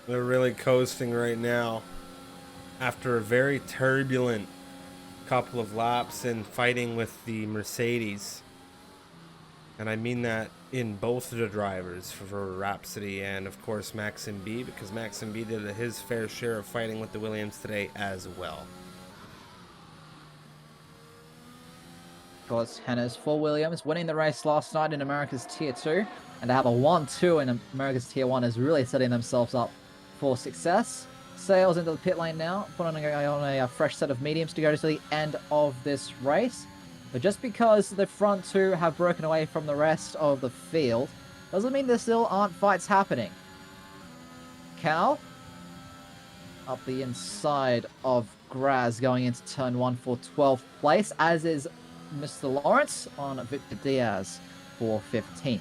They're really coasting right now after a very turbulent couple of laps and fighting with the Mercedes. And I mean that in both of the drivers, for Rhapsody and of course Maxim B, because Maxim B did his fair share of fighting with the Williams today as well. Of course, Henna's for Williams, winning the race last night in America's Tier 2, and to have a 1-2 in America's Tier 1 is really setting themselves up for success. Sales into the pit lane now, put on a fresh set of mediums to go to the end of this race. But just because the front two have broken away from the rest of the field, doesn't mean there still aren't fights happening. Cal, up the inside of Graz going into turn 1 for 12th place, as is Mr. Lawrence on Victor Diaz for 15th.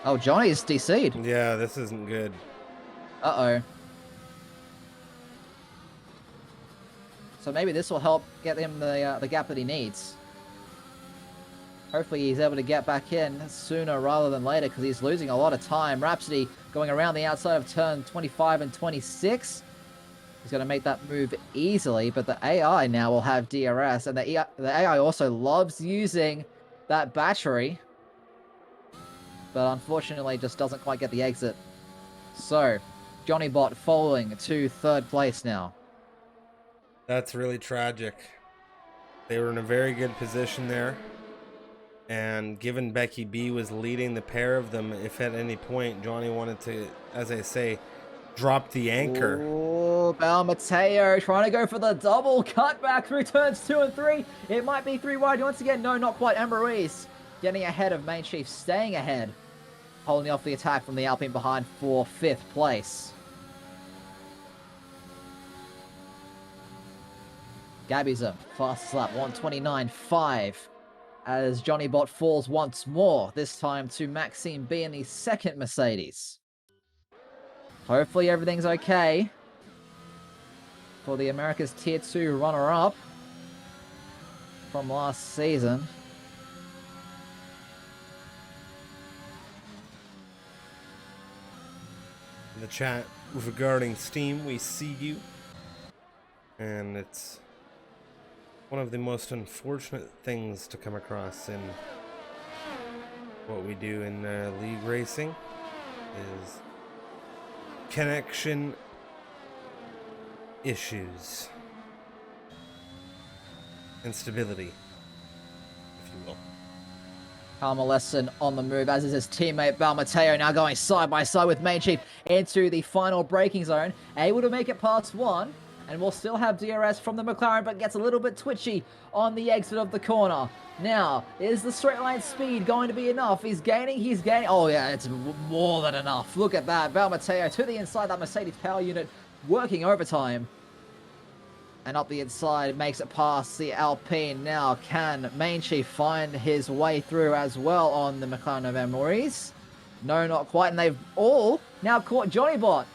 Oh, Johnny's DC'd. Yeah, this isn't good. Uh-oh. So maybe this will help get him the gap that he needs. Hopefully he's able to get back in sooner rather than later, because he's losing a lot of time. Rhapsody going around the outside of turn 25 and 26. He's going to make that move easily, but the AI now will have DRS, and the AI also loves using that battery, but unfortunately just doesn't quite get the exit. So, Johnny Bot falling to 3rd place now. That's really tragic. They were in a very good position there. And given Becky B was leading the pair of them, if at any point Johnny wanted to, as I say, drop the anchor. Oh, Mateo trying to go for the double cutback through turns 2 and 3. It might be 3 wide once again. No, not quite. Ruiz getting ahead of Main Chief, staying ahead, holding off the attack from the Alpine behind for 5th place. Gabby's a fast lap, 129.5, as Johnny Bot falls once more, this time to Maxime B in the 2nd Mercedes. Hopefully everything's okay for the America's Tier 2 runner-up from last season. In the chat regarding Steam, we see you. And it's one of the most unfortunate things to come across in what we do in league racing is connection issues, instability, if you will. Carmelesson on the move, as is his teammate Balmateo, now going side by side with Main Chief into the final braking zone, able to make it past 1, and will still have DRS from the McLaren, but gets a little bit twitchy on the exit of the corner. Now, is the straight line speed going to be enough? He's gaining. Oh yeah, it's more than enough. Look at that. Balmateo to the inside, that Mercedes power unit working overtime. And up the inside, makes it past the Alpine. Now, can Main Chief find his way through as well on the McLaren of Maurice? No, not quite. And they've all now caught Johnny Bot.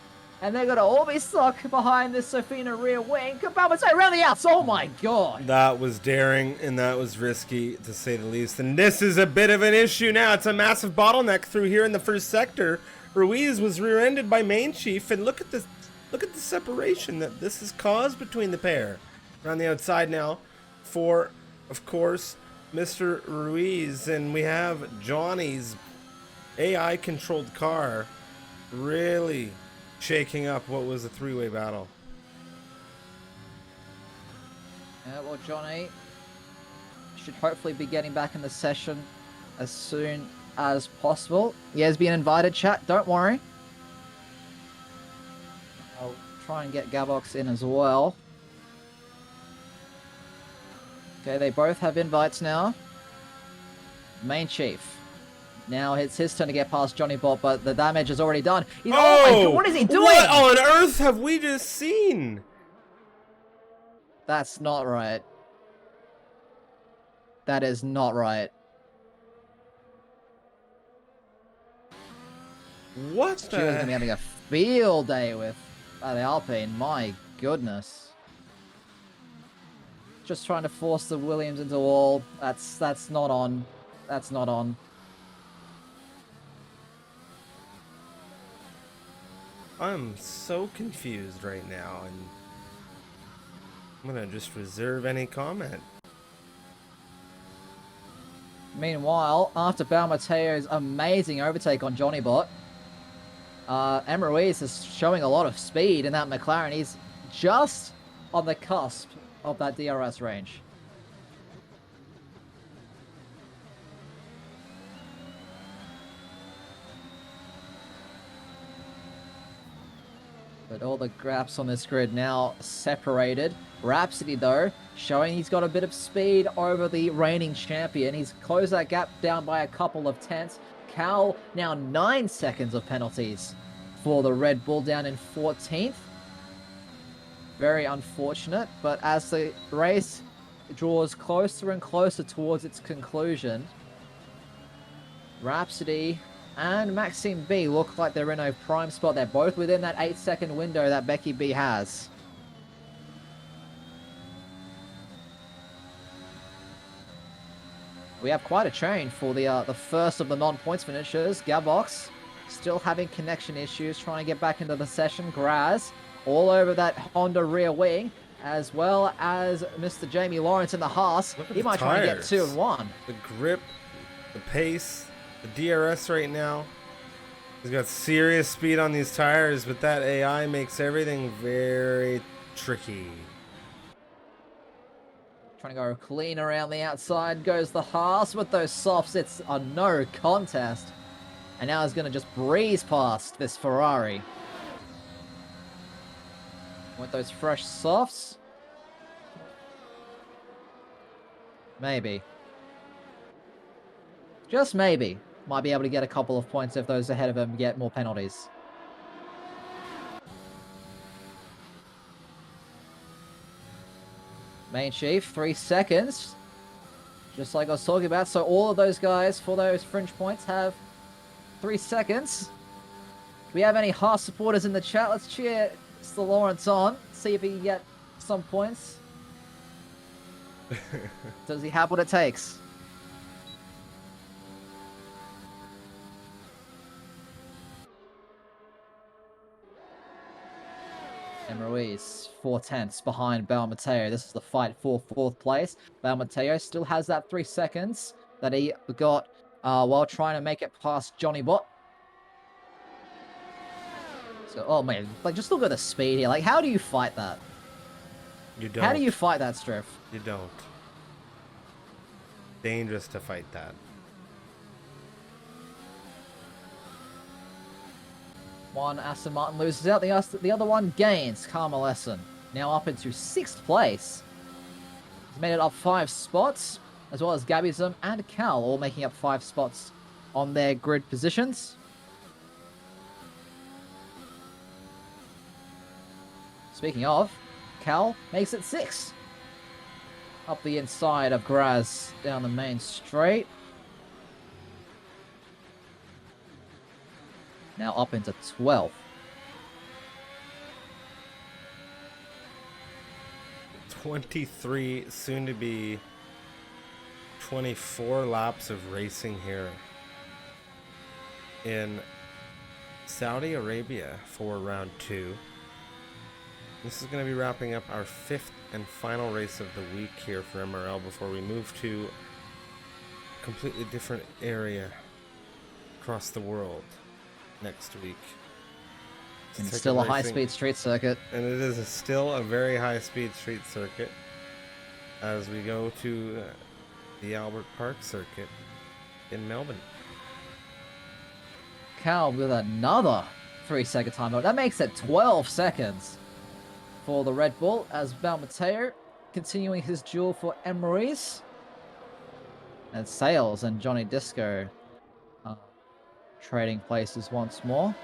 And they're going to all be stuck behind this Sofina rear wing. Balmateo around the outs. Oh my god. That was daring and that was risky, to say the least. And this is a bit of an issue now. It's a massive bottleneck through here in the first sector. Ruiz was rear-ended by Main Chief, and look at this. Look at the separation that this has caused between the pair. Around the outside now for, of course, Mr. Ruiz. And we have Johnny's AI-controlled car really shaking up what was a three-way battle. Yeah, well, Johnny should hopefully be getting back in the session as soon as possible. He has been invited, chat. Don't worry. I'll try and get Gabox in as well. Okay, they both have invites now. Main Chief. Now it's his turn to get past Johnny Bot, but the damage is already done. Oh my god, what is he doing? What on earth have we just seen? That's not right. That is not right. What Stuart's going to be having a field day with the Alpine. My goodness. Just trying to force the Williams into wall. That's not on. That's not on. I'm so confused right now, and I'm gonna just reserve any comment. Meanwhile, after Balmateo's amazing overtake on Johnny Bot, Ruiz is showing a lot of speed in that McLaren. He's just on the cusp of that DRS range. But all the graphs on this grid now separated. Rhapsody, though, showing he's got a bit of speed over the reigning champion. He's closed that gap down by a couple of tenths. Cal now 9 seconds of penalties for the Red Bull, down in 14th. Very unfortunate, but as the race draws closer and closer towards its conclusion, Rhapsody and Maxime B look like they're in a prime spot. They're both within that 8-second window that Becky B has. We have quite a chain for the first of the non-points finishers. Gabox still having connection issues, trying to get back into the session. Graz all over that Honda rear wing, as well as Mr. Jamie Lawrence in the Haas. He might try and get 2 and 1. The grip, the pace, the DRS right now. He's got serious speed on these tires, but that AI makes everything very tricky. Trying to go clean around the outside goes the Haas with those softs. It's a no contest. And now he's going to just breeze past this Ferrari. With those fresh softs. Maybe. Just maybe. Might be able to get a couple of points if those ahead of him get more penalties. Main Chief, 3 seconds. Just like I was talking about. So all of those guys for those fringe points have 3 seconds. Do we have any Haas supporters in the chat? Let's cheer Mr. Lawrence on. See if he can get some points. Does he have what it takes? And Ruiz, 4/10 behind Bel Mateo. This is the fight for 4th place. Bel Mateo still has that 3 seconds that he got while trying to make it past Johnny Bot. So, oh man, like just look at the speed here. Like, how do you fight that? You don't. How do you fight that, Striff? You don't. Dangerous to fight that. One Aston Martin loses out, the other one gains. Carmelesson now up into 6th place. He's made it up 5 spots, as well as Gabbyism and Cal all making up 5 spots on their grid positions. Speaking of, Cal makes it 6. Up the inside of Graz down the main straight. Now up into 12th. 23, soon to be 24 laps of racing here in Saudi Arabia for round 2. This is going to be wrapping up our 5th and final race of the week here for MRL before we move to a completely different area across the world next week. And still a high-speed street circuit. And it is still a very high-speed street circuit as we go to the Albert Park circuit in Melbourne. Cal with another 3-second timeout. That makes it 12 seconds for the Red Bull, as Bel Mateo continuing his duel for Emery's. And Sales and Johnny Disco trading places once more.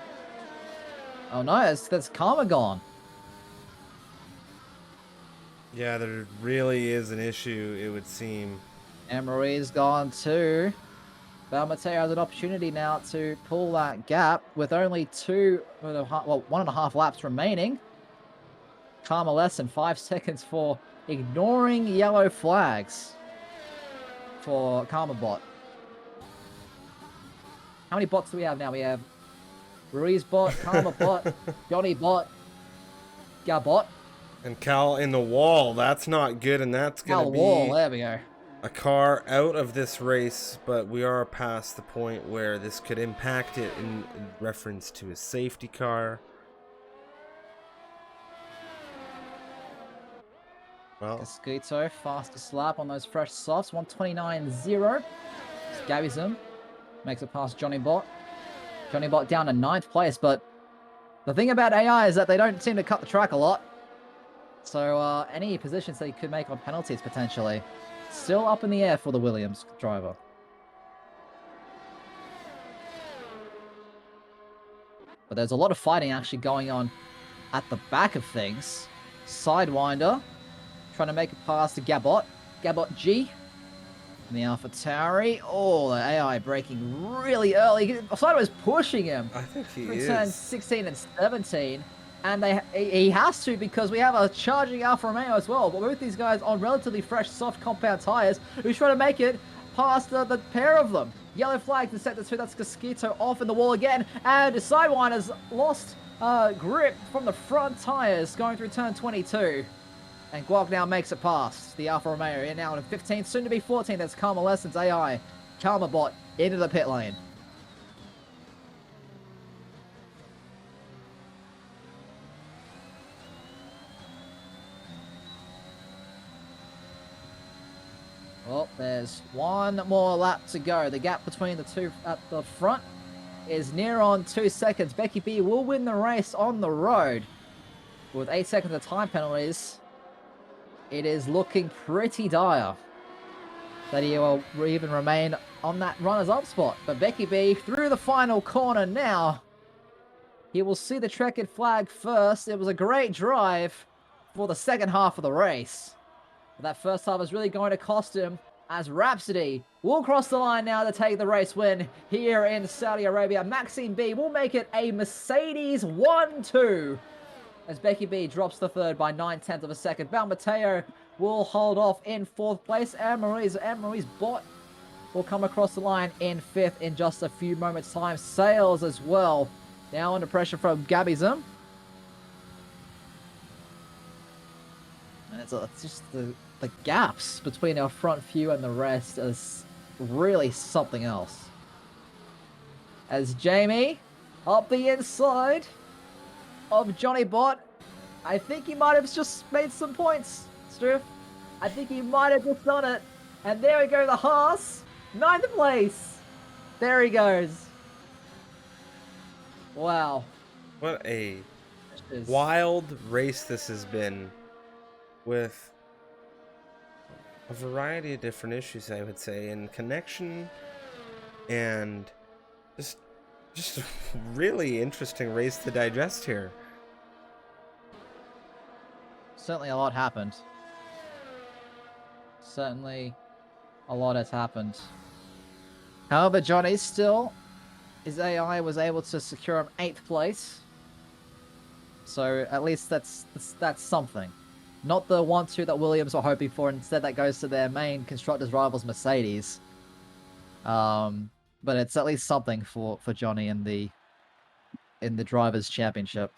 Oh no, that's Karma gone. Yeah, there really is an issue, it would seem. Emery's gone too. Bel Mateo has an opportunity now to pull that gap with only 1.5 laps remaining. Karma less than 5 seconds for ignoring yellow flags for Karma Bot. How many bots do we have now? We have Ruiz Bot, Karma Bot, Johnny Bot, Gabot. And Cal in the wall. That's not good, and that's going to be wall. There we go. a car out of this race, but we are past the point where this could impact it in reference to a safety car. Well, Casquito, fastest lap on those fresh softs, 129.0. Gabbyism makes it past Johnny Bot. Johnny Bot down to 9th place, but the thing about AI is that they don't seem to cut the track a lot. So any positions they could make on penalties potentially. Still up in the air for the Williams driver. But there's a lot of fighting actually going on at the back of things. Sidewinder trying to make it past the Gabot. Gabot G. And the Alpha Tauri. Oh, the AI breaking really early. Sideways pushing him. I think he through is. turns 16 and 17. And he has to, because we have a charging Alfa Romeo as well. But both these guys on relatively fresh, soft compound tires, who's trying to make it past the pair of them. Yellow flag to sector 2. That's Casquito off in the wall again. And Sidewinder's lost grip from the front tires going through turn 22. And Guag now makes it past the Alfa Romeo. In now in 15th, soon to be 14th. That's Karma Lessons AI. Karma Bot into the pit lane. Well, there's one more lap to go. The gap between the two at the front is near on 2 seconds. Becky B will win the race on the road. With 8 seconds of time penalties, it is looking pretty dire that he will even remain on that runners-up spot. But Becky B through the final corner now. He will see the checkered flag first. It was a great drive for the second half of the race. But that first half is really going to cost him, as Rhapsody will cross the line now to take the race win here in Saudi Arabia. Maxime B will make it a Mercedes 1-2 as Becky B drops the third by 9/10 of a second. Bal Mateo will hold off in 4th place. Anne-Marie's Bot will come across the line in 5th in just a few moments' time. Sales as well. Now under pressure from Gabbyism. And it's just the gaps between our front few and the rest is really something else. As Jamie up the inside of Johnny Bot. I think he might have just made some points, Striff. I think he might have just done it. And there we go, the Haas. 9th place. There he goes. Wow. What a wild race this has been, with a variety of different issues, I would say, and connection, and just a really interesting race to digest here. Certainly a lot happened. Certainly a lot has happened. However, Johnny still, his AI was able to secure him 8th place. So at least that's something. Not the 1-2 that Williams were hoping for. Instead, that goes to their main constructors' rivals, Mercedes. But it's at least something for Johnny in the Drivers' Championship.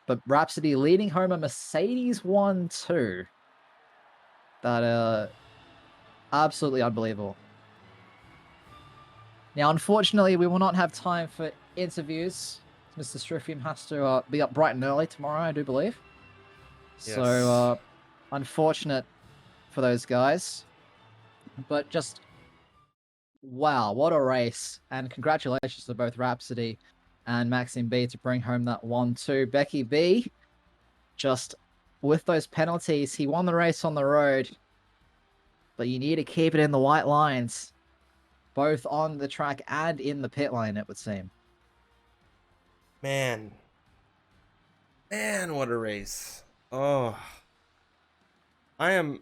But Rhapsody leading home a Mercedes 1-2. That absolutely unbelievable. Now, unfortunately, we will not have time for interviews. Mr. Striffium has to be up bright and early tomorrow, I do believe. Yes. So, unfortunate for those guys. But just, wow, what a race. And congratulations to both Rhapsody and Maxime B to bring home that 1-2. Becky B, just with those penalties, he won the race on the road. But you need to keep it in the white lines, both on the track and in the pit lane, it would seem. Man, what a race. Oh, I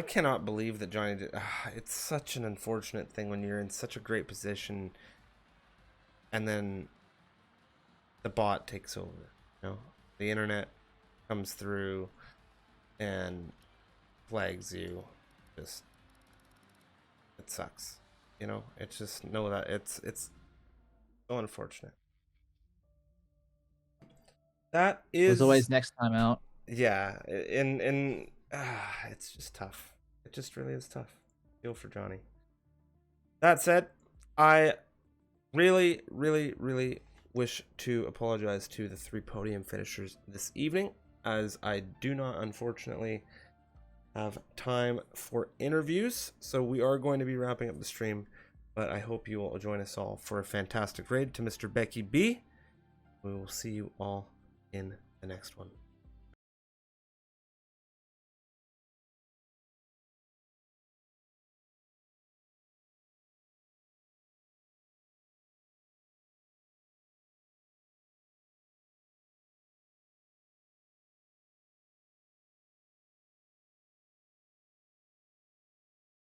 cannot believe that Johnny did. It's such an unfortunate thing when you're in such a great position and then the bot takes over. You know, the internet comes through and flags you. Just, it sucks. You know, it's just know that it's so unfortunate. That is. There's always next time out. Yeah, and it's just tough. It just really is tough. Feel for Johnny. That said, I really wish to apologize to the 3 podium finishers this evening, as I do not, unfortunately, have time for interviews. So we are going to be wrapping up the stream, but I hope you will join us all for a fantastic raid to Mr. Becky B. We will see you all in the next one.